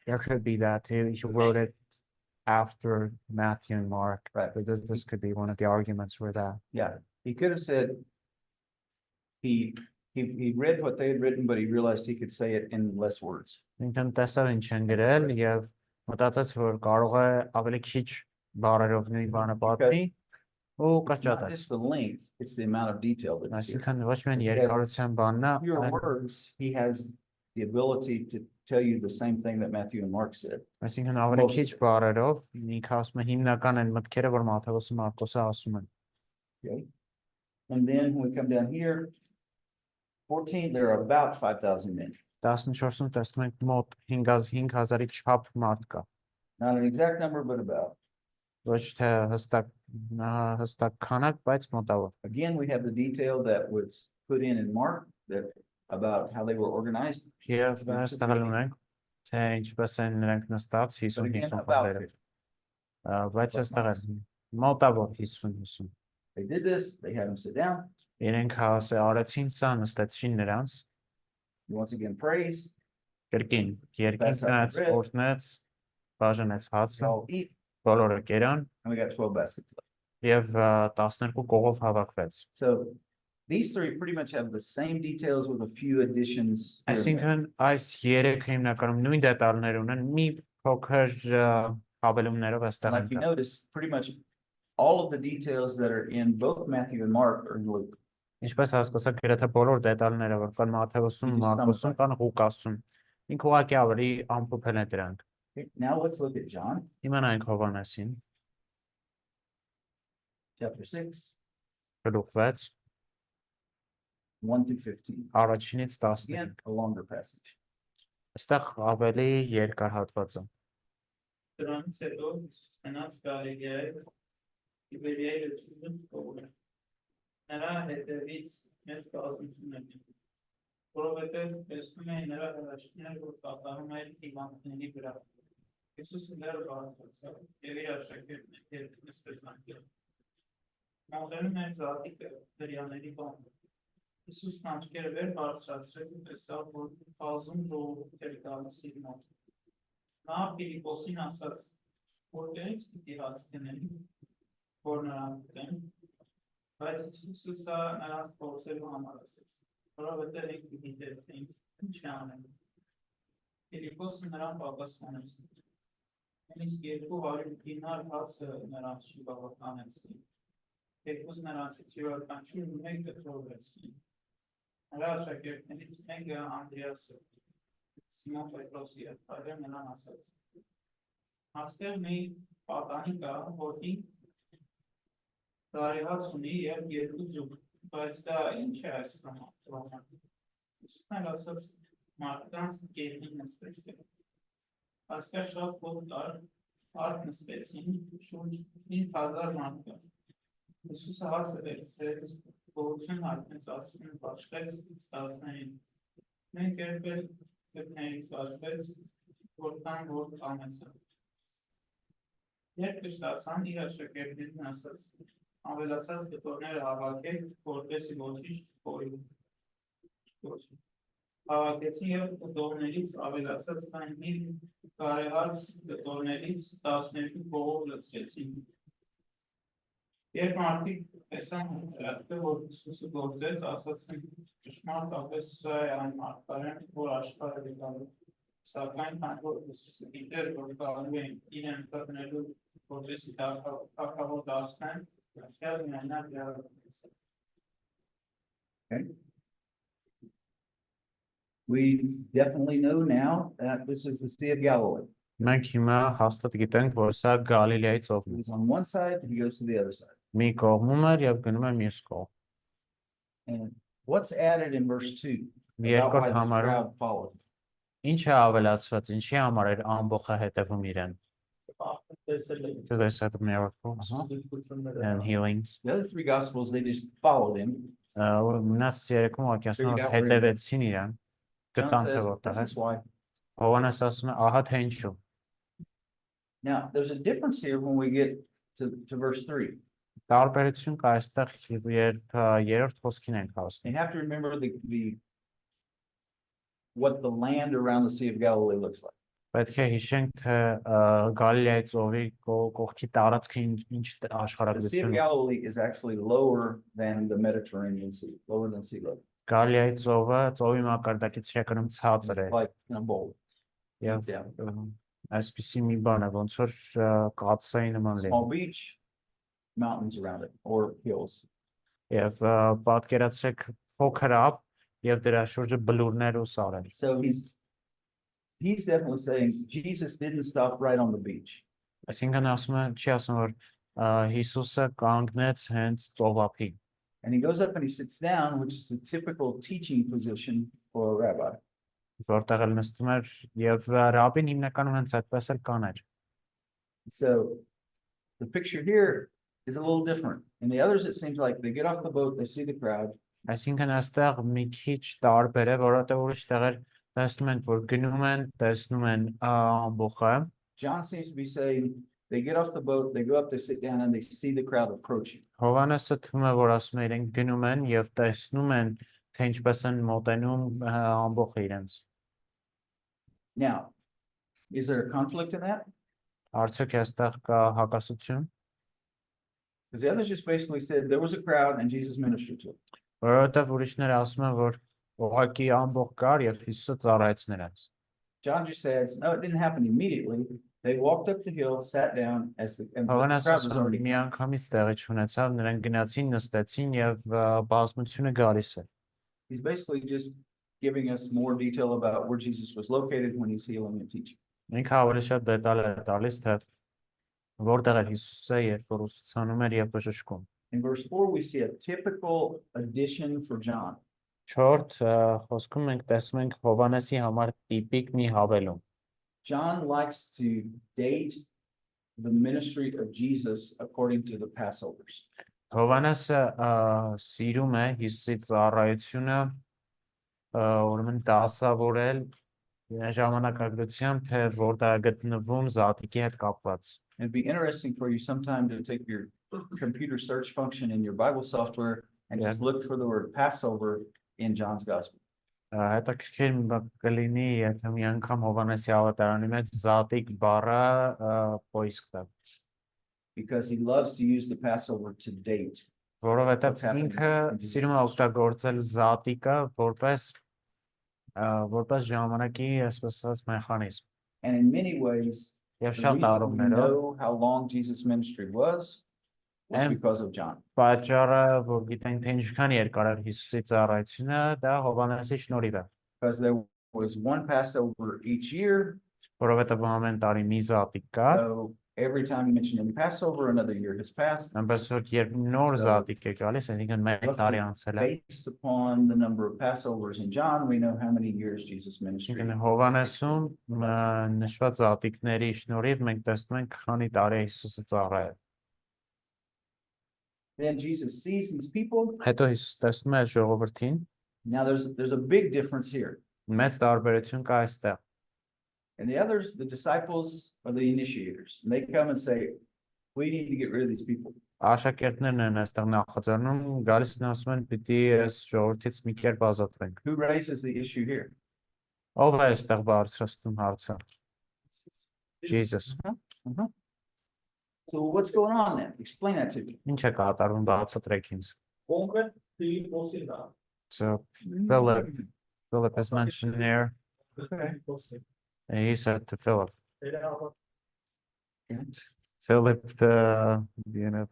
there could be that he wrote it after Matthew and Mark. Right. This could be one of the arguments for that. Yeah, he could have said he read what they had written, but he realized he could say it in less words. Ինքն տեսավ ինչ են գրել եւ մտածեց, որ կարող է ավելի քիչ բառերով նույն բանը պատմի ու It's not կրճատեց։ just the length, it's the amount of detail that's here. Այսինքն ոչ միայն Yes. երկարության բանն է, Fewer այլ words, he has the ability to tell you the same thing that Matthew and Mark said. այսինքն ավելի Most- քիչ բառերով ինքը ասում է հիմնական են մտքերը, որ Մատթեոսը Մարկոսը ասում են։ Okay. And then when we come down here, 14, there are about 5,000 men. 14-ում տեսնում ենք մոտ 5000-ի չափ մարդ կա։ Not an exact number, but about. Ոչ թե հստակ քանակ, բայց մոտավոր։ Again, we have the detail that was put in Mark that about how they were organized. Եվ այստեղ էլ ունենք, թե ինչպես են նրանք նստած But again, 50-50 about խմբերով։ 50. Բայց այստեղ էլ մոտավոր 50-50։ They did this, they had them sit down. Իրենք հասե արեցին սա, նստեցին նրանց, He once again praised, կրկին, երկինք That's how նրանց we read. օրհնեց, բաժանեց they հացը, all eat, բոլորը կերան and we got 12 baskets left. եւ 12 կողով հավաքվեց։ So these three pretty much have the same details with a few additions. here and there. Այսինքն այս երեքը հիմնականում նույն դետալներ ունեն, մի փոքր հավելումներով այստեղ Like you notice, pretty much all of the details that are in both Matthew and Mark are in Luke. Ինչպես հասկացաք, գրեթե բոլոր դետալները, որ կան Մատթեոսում, It is Մարկոսում, կան Ղուկասում։ Ինքը ուղղակի ավելի ամփոփել է դրանք։ Okay, now let's look at John, Հիմա նայենք Հովհաննեսին, chapter 6, գլուխ 6, 1 through 15. առաջինից 15։ Again, a longer passage. Այստեղ ավելի երկար հատված է։ Դրանից հետո Հիսուս գնաց Գալիլեայի Տիբերիայի լճում կողմը։ Նրա հետևից մեծ բազմություն էր, որովհետև տեսնում էին նրա հրաշքները, որ կատարում էր հիվանդների վրա։ Հիսուսը լեռը բարձրացավ և իր աշակերտների հետ նստեց այնտեղ։ Մոտենում էր զատիկը հրեաների բանը։ Հիսուսն աչքերը վեր բարձրացրեց ու տեսավ, որ բազում ժողովուրդ էր գալիս իր մոտ։ Նա Ֆիլիպոսին ասաց, որտեղից պիտի հաց գնենք, որ նրանք ուտեն, բայց Հիսուսը սա նրանց փորձելու համար ասաց, որովհետև ինքը գիտեր, թե ինչ անեն։ Ֆիլիպոսը նրան պատասխանեց. նույնիսկ 200 դինար հացը նրանց չի բավականեցին։ Երկուս նրանցից յուրաքանչյուրը մեկ կտրող վերցրին։ Նրա աշակերտներից մեկը Անդրեասը, Սիմոն Պետրոսի եղբայրը նրան ասաց. Այստեղ մի պատանի կա, որի տարի հաց ունի և 2 ձուկ, բայց դա ինչ է այսքան հաղթողը։ Հիսուսն էլ ասաց մարդկանց գետնին նստեց կրել։ Այստեղ շատ փոթ կար, արդ նստեցին շուրջ 5000 մարդկանց։ Հիսուսը հացը վերցրեց, գոհություն հայտնեց Աստծուն, բաշխեց ստացներին։ Մենք երբ էլ ձկներից բաշխեց, որքան որ կամեցան։ Երբ կշտացան, իր աշակերտներին ասաց. ավելացած կտորները հավաքեք, որպեսզի ոչինչ չփորի։ Հավաքեցին և կտորներից ավելացած այն 5 կարեհաց կտորներից 12 կողով լցրեցին։ Երբ մարդիկ տեսան հրաշքը, որ Հիսուսը գործեց, ասացին. ճշմարտապես սա է այն մարդկային, որ աշխարհը գալու։ Սակայն քանի որ Հիսուսը գիտեր, որ գալու են իրեն բռնելու, որպեսզի թագավոր դարձնեն, դարձյալ միայնակ եղավ։ Okay. We definitely know now that this is the Sea of Galilee. Մենք հիմա հաստատ գիտենք, որ սա Գալիլեայի ծովն է։ He's on one side, he goes to the other side. Մի կողմում էր եւ գնում է մյուս կողմ։ And what's added in verse 2 about Երկրորդ why this համարում crowd followed? ինչ է ավելացված, ինչի համար էր ամբողջը հետևում իրեն։ So they said miracles and healings. The other 3 gospels, they just followed him. Մնաց երեքում ակյասում հետևեցին իրան։ John Գտան թե says, որտեղ this է։ is why. Հովհաննես ասում է, ահա թե ինչու։ Now, there's a difference here when we get to verse 3. Տարբերություն կա այստեղ, երբ երրորդ խոսքին ենք You հասնում։ have to remember what the land around the Sea of Galilee looks like. Պետք է հիշենք, թե Գալիլեայի ծովի կողքի տարածքը ինչ The Sea of աշխարհագրություն է։ Galilee is actually lower than the Mediterranean Sea, lower than sea level. Գալիլեայի ծովը ծովի մակարդակից իրականում ցածր է Like in a bowl. եւ այսպիսի մի բան է, ոնց որ կաթսայի նման Small լինի։ beach, mountains around it, or hills. Եվ պատկերացրեք փոքր ափ եւ դրա շուրջը բլուրներ ու սարեր։ So he's definitely saying Jesus didn't stop right on the beach. Այսինքն ասում է, չի ասում որ Հիսուսը կանգնեց հենց ծովափին։ And he goes up and he sits down, which is the typical teaching position for a rabbi. Որտեղ էլ նստում էր եւ ռաբին հիմնականում հենց այդպես էլ կաներ։ So the picture here is a little different. In the others, it seems like they get off the boat, they see the crowd. Այսինքն այստեղ մի քիչ տարբեր է, որովհետեւ ուրիշ տեղեր տեսնում են, որ գնում են, տեսնում են ամբողջը։ John seems to be saying they get off the boat, they go up, they sit down, and they see the crowd approaching. Հովհաննեսը թվում է, որ ասում է իրենք գնում են եւ տեսնում են, թե ինչպես են մոտենում ամբողջը իրենց։ Now, is there a conflict in that? Արդյոք այստեղ կա հակասություն։ Because the others just basically said there was a crowd and Jesus ministered to them. Որովհետեւ ուրիշները ասում են, որ ուղղակի ամբողջ կար եւ Հիսուսը ծառայեց նրանց։ John just says, no, it didn't happen immediately. They walked up the hill, sat down and the Հովհաննեսը crowd was ասում է, already. միանգամից տեղի չունեցավ, նրանք գնացին, նստեցին եւ բազմությունը գալիս է։ He's basically just giving us more detail about where Jesus was located when he's healing and teaching. Ինքը ավելի շատ դետալ է տալիս, թե որտեղ էր Հիսուսը, երբ որ ուսուցանում էր եւ բժշկում։ In verse 4, we see a typical addition for John. 4 խոսքում մենք տեսնում ենք Հովանեսի համար տիպիկ մի հավելում։ John likes to date the ministry of Jesus according to the Passovers. Հովանեսը սիրում է Հիսուսի ծառայությունը ուրեմն դասավորել ժամանակագրությամբ, թե որտեղ գտնվում զատիկի հետ կապված։ It'd be interesting for you sometime to take your computer search function in your Bible software and just look for the word Passover in John's Gospel. Հետաքրքիր կլինի, եթե մի անգամ Հովանեսի ավետարանի մեջ զատիկ բառը պոյսկ տա։ Because he loves to use the Passover to date. Որովհետև ինքը սիրում է օգտագործել զատիկը որպես ժամանակի այսպես ասած մեխանիզմ։ And in many ways, Եվ the շատ reason we առումներով know how long Jesus' ministry was And- because of John. պատճառը, որ գիտենք թե ինչքան երկար էր Հիսուսի ծառայությունը, դա Հովանեսի շնորհիվ է, Because there was one Passover each year. որովհետև ամեն տարի մի զատիկ կա, So every time you mention in Passover, another year has passed. այնպես որ երբ նոր So- զատիկ է gալիս, այսինքն մեկ տարի անցել է, Based upon the number of Passovers in John, we know how many years Jesus' ministry. այսինքն Հովանեսում նշված զատիկների շնորհիվ մենք տեսնում ենք քանի տարի է Հիսուսը ծառայել։ Then Jesus sees these people. Հետո Հիսուս տեսնում է ժողովրդին, Now there's a big difference here. մեծ տարբերություն կա այստեղ։ And the others, the disciples, are the initiators. And they come and say, we need to get rid of these people. Աշակերտներն են այստեղ նախաձեռնում, գալիս են ասում են պիտի այս ժողովրդից մի կերպ ազատվենք։ Who raises the issue here? Ով է այստեղ բարձրացնում հարցը։ Jesus։ So what's going on then? Explain that to me. Ինչ է կատարվում, բացատրեք ինձ։ Կոնկրետ Ֆիլիպոսին դա։ So Philip is mentioned there. Ֆիլիպոսին։ And he said to Philip, Դրա Philip,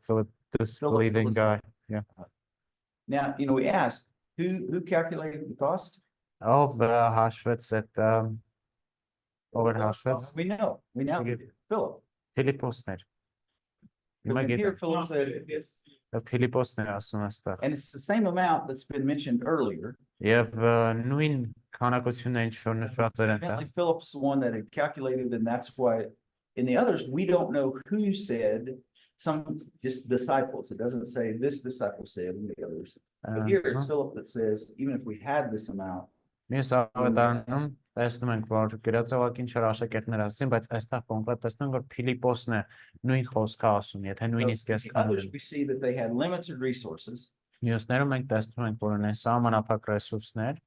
Philip, this Philip, believing guy. Now, we asked, who calculated the cost? Of հաշվեց այդ over հաշվեց We know, Philip. Ֆիլիպոսներ։ Because Հիմա in here, գիտեմ, Philip said, Ֆիլիպոսներ ասում այստեղ։ and it's the same amount that's been mentioned earlier. Եվ նույն քանակությունն է ինչ որ նշված էր Evidently, այնտեղ։ Philip's the one that had calculated, and that's why in the others, we don't know who said, some just disciples. It doesn't say this disciple said, and the others. But here it's Philip that says, even if we had this amount, Մյուս ավետարանում տեսնում ենք, որ գրածավակ ինչ որ աշակերտներ ասին, բայց այստեղ կոնկրետ տեսնում ենք, որ Ֆիլիպոսն է նույն խոսքը ասում, եթե so նույնիսկ in the others, այսքան։ we see that they had limited resources. Մյուսներում մենք տեսնում ենք, որ ունեն սահմանափակ ռեսուրսներ,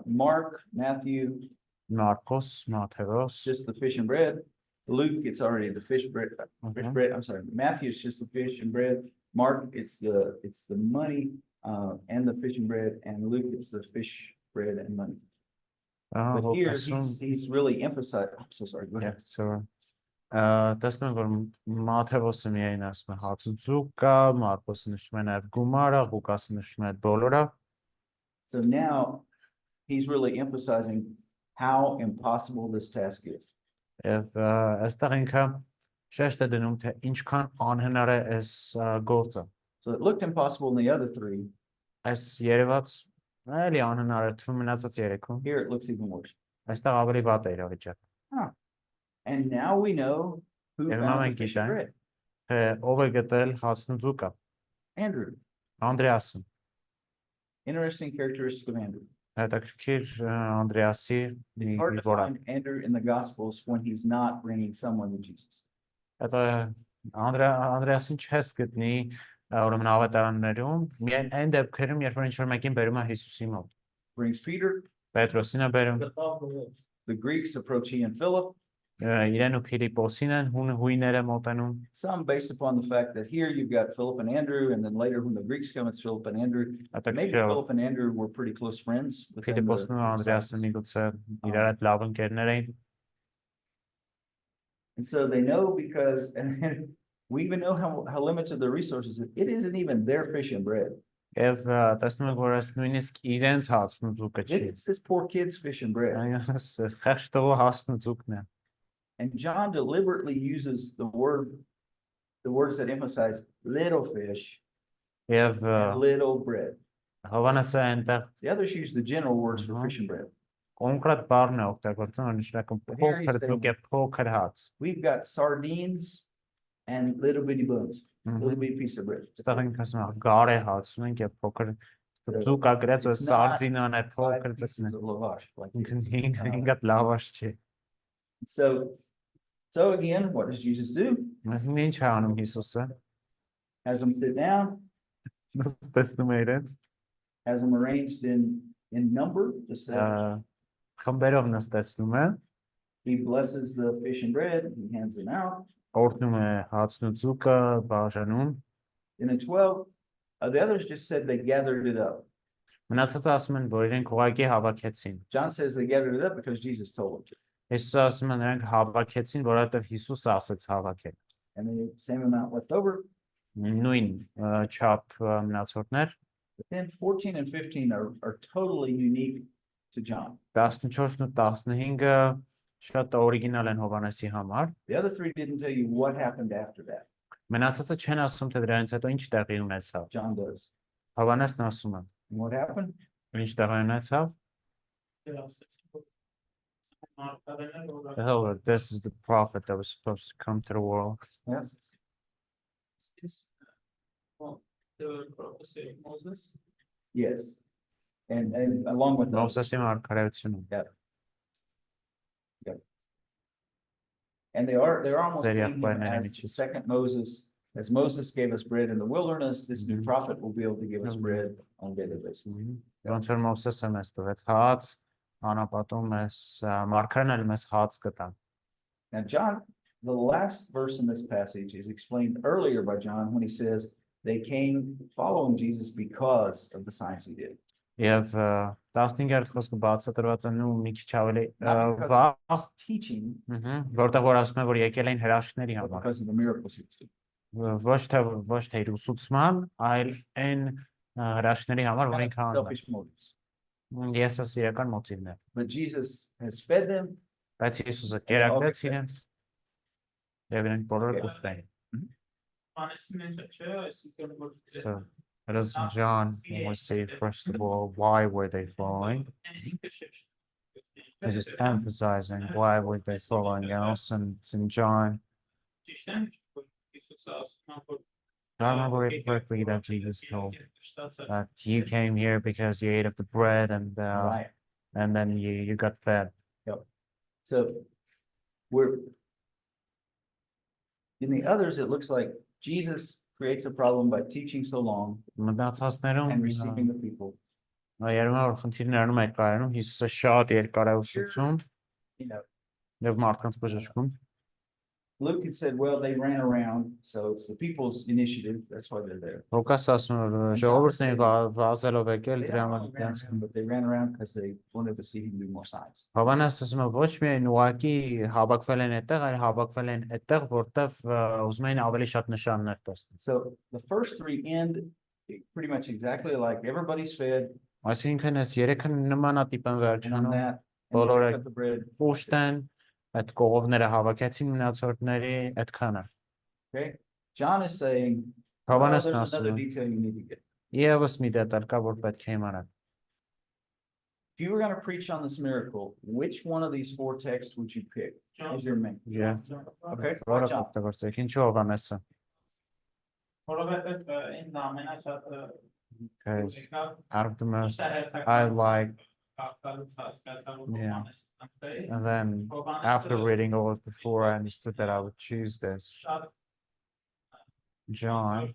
Mark, Matthew, Մարկոս, Մաթեոս, just the fish and bread. Luke, it's already the fish bread. I'm sorry. Matthew's just the fish and bread. Mark, it's the money and the fish and bread, and Luke, it's the fish, bread, and money. But here he's really emphasized. I'm so sorry. Go ahead. Տեսնում ենք, որ Մաթեոսը միայն ասում է հացուծուկ կա, Մարկոսը նշում է նաև գումարը, Ղուկասը նշում է այդ բոլորը։ So now he's really emphasizing how impossible this task is. Եվ այստեղ ինքը շեշտ է դնում, թե ինչքան անհնար է այս գործը։ So it looked impossible in the other three. Այս երևաց էլի անհնար է թվում մնացած երեքում։ Here it looks even worse. Այստեղ ավելի վատ է իրավիճակը։ And now we know who Եվ found the մենք fish and գիտենք, bread. թե ով է գտել հացն ու ձուկը։ Andrew. Անդրեասը։ Interesting characteristic of Andrew. Հետաքրքիր Անդրեասի It's hard to որակ։ find Andrew in the Gospels when he's not bringing someone to Jesus. Հետո Անդրեասին չես գտնի ուրեմն ավետարաններում, միայն այն դեպքերում, երբ որ ինչ-որ մեկին բերում է Հիսուսի մոտ։ Brings Peter, Պետրոսին է բերում, the Greeks approach he and Philip, իրեն ու Փիլիպոսին են հույները մոտենում։ some based upon the fact that here you've got Philip and Andrew, and then later when the Greeks come, it's Philip and Andrew. Maybe Philip and Andrew were pretty close friends. within the Փիլիպոսն ու Անդրեասը disciples. միգուցե իրար հետ լավ ընկերներ էին։ And so they know because, and we even know how limited the resources. It isn't even their fish and bread. Եվ տեսնում եք, որ այս նույնիսկ իրենց հացն ու ձուկը չի։ It's this poor kid's fish and bread. Այնպես խեղճ տղու հասն ու ձուկն է։ And John deliberately uses the words that emphasize little fish Եվ and little bread. Հովանեսը այնտեղ The others use the general words for Uh-huh. fish and bread. կոնկրետ բառն է օգտագործում, նշանակում But here he's փոքր ձուկ եւ փոքր հաց։ We've got sardines and little bitty buns, little Մհմ։ bitty piece of bread. Ստեղ ենք ասում գարե հաց ունենք եւ փոքր ձուկ ագրած ու It's not սարդինան է Five փոքր ձուկն pieces է։ of lavash. Like Ինքն լավաշ չի։ So again, what does Jesus do? Mas ինչ է անում Հիսուսը։ Has them sit down, Տեսնում է իրենց has them arranged in number, just say, խմբերով նստեցնում է, he blesses the fish and bread, he hands them out. օրհնում է հացն ու ձուկը, բաժանում։ And in 12, the others just said they gathered it up. Մնացածը ասում են, որ իրենք ուղղակի հավաքեցին։ John says they gathered it up because Jesus told them to. Հիսուսը ասում է նրանք հավաքեցին, որովհետև Հիսուսը ասեց հավաքել։ And then the same amount left over. Նույն չափ մնացորդներ։ But then 14 and 15 are totally unique to John. 14-ն ու 15-ը շատ օրիգինալ են Հովանեսի համար։ The other three didn't tell you what happened after that. Մնացածը չեն ասում, թե դրանից հետո ինչ տեղի ունեցավ։ John does. Հովանեսն ասում է, And what happened? ինչ տեղի ունեցավ։ Hell, this is the prophet that was supposed to come to the world. Yes. The prophecy of Moses. Yes. And along with those. Մովսեսի մարգարեությունը։ And they're almost Ձեր treating him եղբայրն են as the միջից։ second Moses. As Moses gave us bread in the wilderness, this new Mhm. prophet will be able to give us Mhm. bread on a daily basis. Ոնց որ Մովսեսը մեզ տվեց հաց, անապատում մեզ մարգարեն էլ մեզ հաց կտան։ Now, John, the last verse in this passage is explained earlier by John when he says they came following Jesus because of the signs he did. Եվ 15-րդ խոսքը բացատրված է նու մի քիչ ավելի Not because վաղ, of his teaching, որտեղ որ ասում է, որ եկել էին հրաշքների but համար։ because of the miracles he did. Ոչ թե իր ուսուցման, այլ այն հրաշքների համար, որ ինքը անում է։ Selfish motives. Եսս իրական մոտիվներ։ But Jesus has fed them. Բայց Հիսուսը կերակրեց իրենց եւ իրենք բոլորը Okay. կուտային։ Անեսի մեջ չէ, այսինքն որ So, it is John when we say, first of all, why were they following? It's just emphasizing why were they following else, and it's in John. ճիշտ է, որ Հիսուսը ասում է, որ I remember it correctly that Jesus told that you came here because you ate of the bread Right. and then you got fed. So we're in the others, it looks like Jesus creates a problem by teaching so long Մտածածներում and receiving the people. երբ որ խնդիրներում է կայանում, Հիսուսը շատ երկար է ուսուցում You know, եւ մարդկանց բժշկում։ Luke had said, well, they ran around, so it's the people's initiative. That's why they're there. Ղուկաս ասում է, որ ժողովուրդն է վազելով եկել They դրա not համար only ran դրանց։ around, but they ran around because they wanted to see him do more signs. Հովանես ասում է, ոչ միայն ուղակի հավաքվել են այդտեղ, այլ հավաքվել են այդտեղ, որտեղ ուզում էին ավելի շատ նշաններ տեսնել։ So the first three end pretty much exactly like everybody's fed Այսինքն այս երեքը նմանատիպ են and on վերջանում, that. And Բոլորը they cut the bread. ուշտ են, այդ կողովները հավաքեցին մնացորդների այդքանը։ Okay. John is saying, well, there's Հովանեսն ասում another է, detail you need to get. եւս մի դետալ կա, որ պետք է իմանալ։ If you were going to preach on this miracle, which one of these four texts would you pick as your main? Yeah. Okay. Որը John. օգտագործեք, ինչու Հովանեսը։ որովհետև ինձ ամենաշատ Because out of the most I like, Yeah. and then after reading all of before, I understood that I would choose this. John,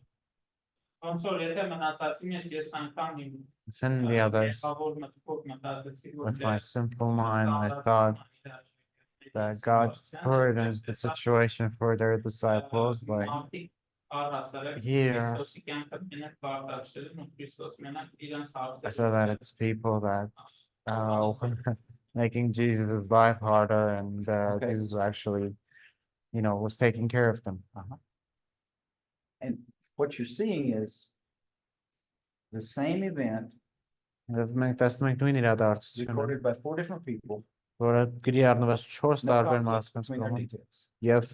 ոնց որ եթե մնացածի մեջ ես անգամ իմ within the others, գլխավոր մտքով մտածեցի, որ with my simple mind, I thought that God pardons the situation for their disciples, like here, I saw that it's people that making Jesus' life harder, and Okay. Jesus actually, was taking care of them. And what you're seeing is the same event Եվ մենք տեսնում ենք նույն իրադարձությունը, recorded by four different people, որը գրի առնվազն 4 no տարբեր conflicts մարդկանց between their կողմից details. եւ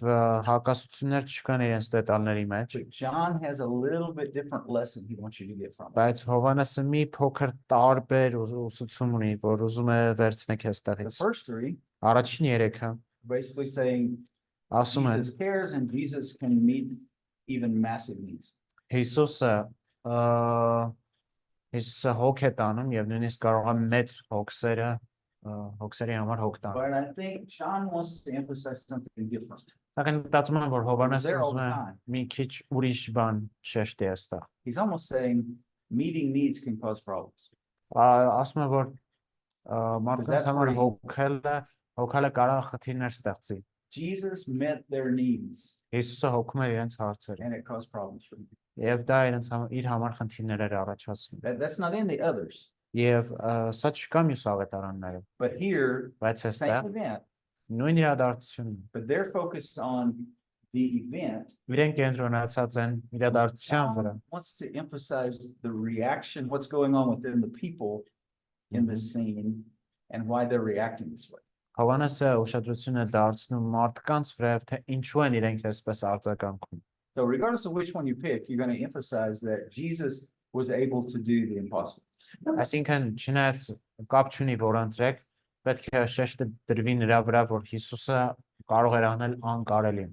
հակասություններ չկան իրենց դետալների մեջ, But John has a little bit different lesson he wants you to get from it. բայց Հովհաննեսը մի փոքր տարբեր ուսուցում ունի, որ ուզում է վերցնեք The այստեղից։ first three Առաջին երեքը basically saying ասում են Jesus cares and Jesus can meet even massive needs. Հիսուսը Հիսուսը հոգ է տանում եւ նույնիսկ կարող է մեծ հոգսերի համար հոգ տանել։ But I think John wants to emphasize something different. Սակայն մտածում եմ, որ Հովհաննեսը There all ուզում the է time. մի քիչ ուրիշ բան շեշտի այստեղ։ He's almost saying meeting needs can cause problems. Ասում է, որ մարդկանց that's համար where հոգալը կարող է խնդիրներ ստեղծի։ Jesus met their needs Հիսուսը հոգում է իրենց հարցերը and it caused problems for them. եւ դա իր համար խնդիրներ էր առաջացնում։ That's not in the others. Եվ սա չկա մյուս ավետարաններում, But here, բայց same այստեղ event, նույն իրադարձությունն but they're focused on the event. իրենք կենտրոնացած են իրադարձության վրա։ John wants to emphasize the reaction, what's going on within the people in the scene and why they're reacting this way. Հովհաննեսը ուշադրություն է դարձնում մարդկանց վրա եւ թե ինչու են իրենք այսպես արձագանքում։ So regardless of which one you pick, you're going to emphasize that Jesus was able to do the impossible. Այսինքն չնայած կապ չունի որ ընտրեք, պետք է շեշտը դրվի նրա վրա, որ Հիսուսը կարող էր անել անկարելին։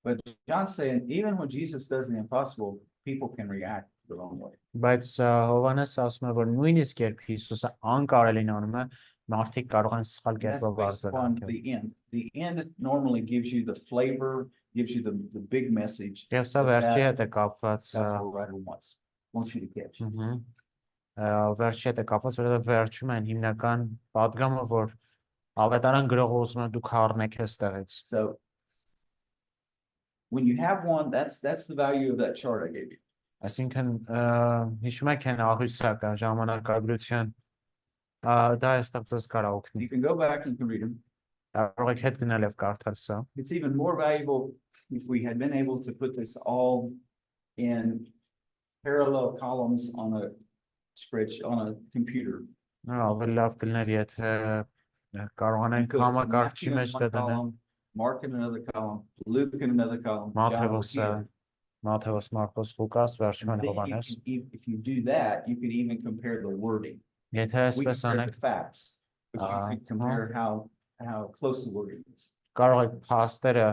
But John's saying even when Jesus does the impossible, people can react the wrong way. Բայց Հովհաննեսը ասում է, որ նույնիսկ երբ Հիսուսը անկարելին անում է, մարդիկ կարող են սխալ That's կերպով based upon արձագանքել։ the end. The end normally gives you the flavor, gives you the big message. Եվ սա that վերջի հետ է կապված, That's what the writer wants you to catch. վերջի հետ է կապված, որովհետև վերջում են հիմնական պատգամը, որ ավետարան գրողը ուզում է դուք առնեք այստեղից։ So when you have one, that's the value of that chart I gave you. Այսինքն հիշում եք այն աղյուսակը ժամանակագրության դա այստեղ ձեզ կարող օգնի։ You can go back and you can read them. Կարող եք հետ գնալ եւ կարդալ սա։ It's even more valuable if we had been able to put this all in parallel columns on a spreadsheet, on a computer. Ավելի լավ կլիներ, եթե կարողանանք Put համակարգչի Matthew in մեջ one դնել column, Mark in another column, Luke in another column, John was here. Մատթեոս, Մարկոս, Ղուկաս, վերջում And են then Հովհաննես։ if you do that, you could even compare the wording. Եթե We այսպես compare անենք, the facts, but you could compare how close the wording is. կարող եք փաստերը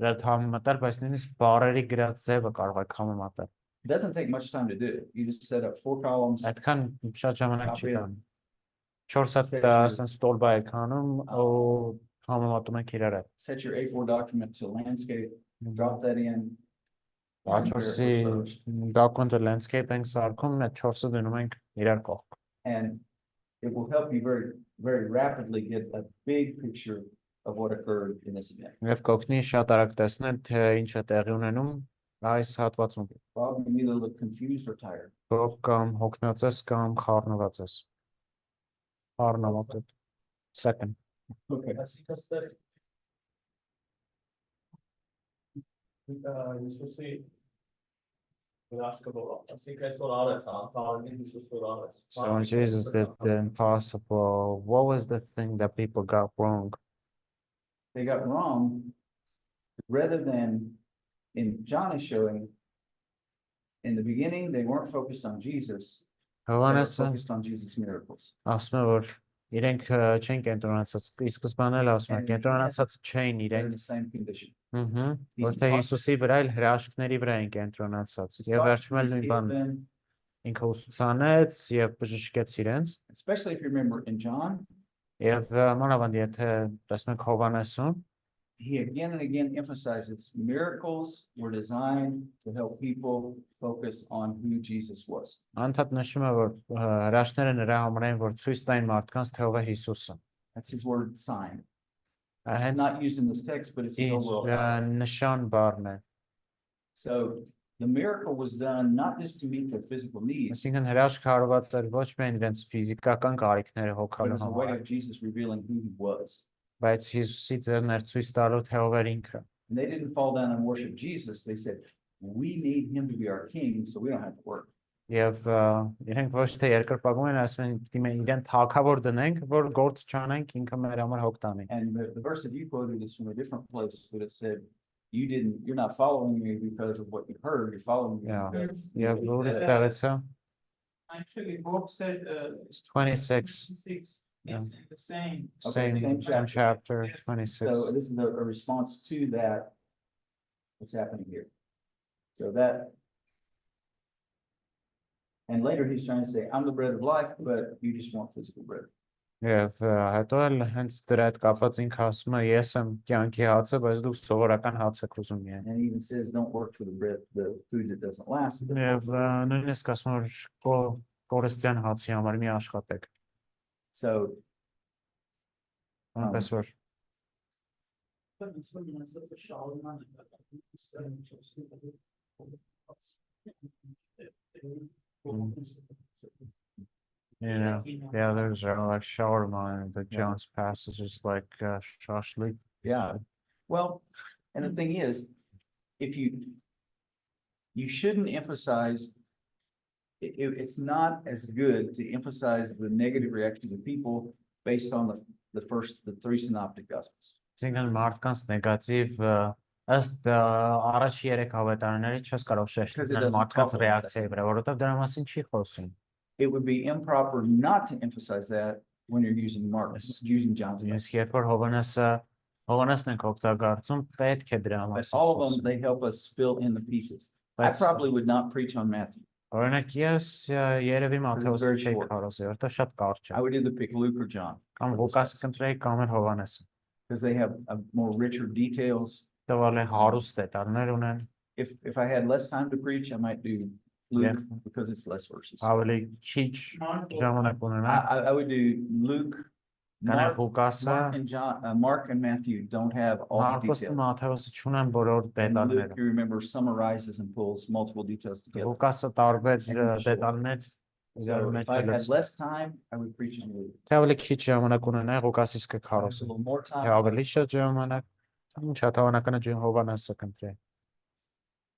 դրանք համեմատել, բայց նույնիսկ բառերի գրած ձևը կարող եք համեմատել։ It doesn't take much time to do it. You just set up 4 columns. Այդքան շատ ժամանակ չի Copy it. տանում։ 4 հատ ասեն ստորբա եք անում ու համեմատում եք իրար հետ։ Set your A4 document to landscape, drop that in. and compare it A4-ի with photos. document-ը landscape ենք սարքում, այդ 4-ը դնում ենք իրար կողք։ And it will help you very, very rapidly get a big picture of what occurred in this event. Եվ կօգնի շատ արագ տեսնել, թե ինչ է տեղի ունենում այս հատվածում։ Probably you either look confused or tired. Գոհ կամ հոգնած ես կամ խառնված ես։ Խառնված ես։ Second. Okay. Այսինքն ստեղ Հիսուսի հրաշքով, այսինքն այսօր արեց, անկարելին Հիսուս որ արեց։ So when Jesus did the impossible, what was the thing that people got wrong? They got wrong, rather than in John is showing, in the beginning, they weren't focused on Jesus, they were Հովհաննեսը focused on Jesus' miracles. ասում է, որ իրենք չեն կենտրոնացած, ի սկզբանե էլ ասում է, կենտրոնացած չեն They're in իրենք, the same condition. որ թե Հիսուսի վրա էլ հրաշքների վրա են կենտրոնացած։ Եվ վերջում էլ նույն բան Then, ինքը ուսուցանեց եւ բժշկեց իրենց։ especially if you remember in John, Եվ մանավանդ եթե տեսնենք Հովհաննեսում, he again and again emphasizes miracles were designed to help people focus on who Jesus was. անդադ նշում է, որ հրաշքները նրա համար են, որ ցույց տային մարդկանց թե ով է Հիսուսը։ That's his word sign. It's Հենց not used in this text, but it's his overall. նշան բառն է։ So the miracle was done not just to meet their physical needs, Այսինքն հրաշքը հարված էր ոչ միայն իրենց ֆիզիկական կարիքները but հոգալու as a way համար, of Jesus revealing who he was. բայց Հիսուսի ձեռն էր ցույց տալու թե ով էր ինքը։ And they didn't fall down and worship Jesus. They said, we need him to be our king, so we don't have to work. Եվ իրենք ոչ թե երկրպագում են, ասում են պիտի մենք իրեն թագավոր դնենք, որ գործ չանենք, ինքը մեր համար հոգ տանի։ And the verse that you quoted is from a different place, but it said, you're not following me because of what you heard, you're following me. Yeah. because Եվ you որի did that." տեղից է? Actually, Bob said, It's 26, 26, it's the same. Okay, same same chapter, Yes. 26. So this is a response to that, what's happening here. So that. And later he's trying to say, I'm the bread of life, but you just want physical bread. Եվ հետո էլ հենց դրա հետ կապված ինքը ասում է ես եմ կյանքի հացը, բայց դուք սովորական հաց եք ուզում միայն։ And he even says, don't work for the bread, the food that doesn't last. but Եվ նույնիսկ ասում է որ կորստյան հացի համար մի աշխատեք։ So, Այնպես որ But it's when I said the shower man, yeah, there's like shawarma and the Jones passage is like shashlik. yeah, well, and the thing is, if you shouldn't emphasize, it's not as good to emphasize the negative reactions of people based on the three synoptic gospels. Այսինքն մարդկանց նեգատիվ ըստ առաջ 3 հավետարների չես կարող շեշտել մարդկանց ռեակցիայի վրա, որովհետև դրա մասին չի խոսում։ It would be improper not to emphasize that when you're using using John's gospel. Ես երբ որ Հովանեսն ենք օգտագործում, պետք է դրա But մասին all of them, խոսել։ they help us fill in the pieces. I Բայց probably would not preach on Matthew. օրինակ ես երևի Մատթեոսը very չէի short. կարոսի, որովհետև շատ կարճ I է։ would either pick Luke or John, Կամ Ղուկասը կընտրեի, կամ էլ Հովանեսը։ because they have a more richer details. Տվալ է հարուստ դետալներ ունեն, If I had less time to preach, I might do Luke because it's less verses. ավելի քիչ ժամանակ ունենա, I would do Luke, կանենք Mark, Ղուկասը, Mark and Matthew don't have all the Մարկոսը details. Մատթեոսը չունեն բոլոր And Luke, դետալները։ you remember, summarizes and pulls multiple details together. Ղուկասը տարբեր And it's short. դետալներ իրար So մեջ if I had լցնում։ less time, I would preach on Luke. Թե ավելի քիչ ժամանակ ունենա, Ղուկասից If I had a կքարոսի։ little more Թե time, ավելի շատ ժամանակ, ինչ հաթավանականը Հովանեսը կընտրեի։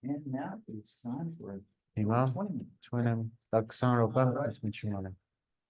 and now it's time for Հիմա 20 minutes. չունեմ, դա 20 րոպե, ինչ իմանամ։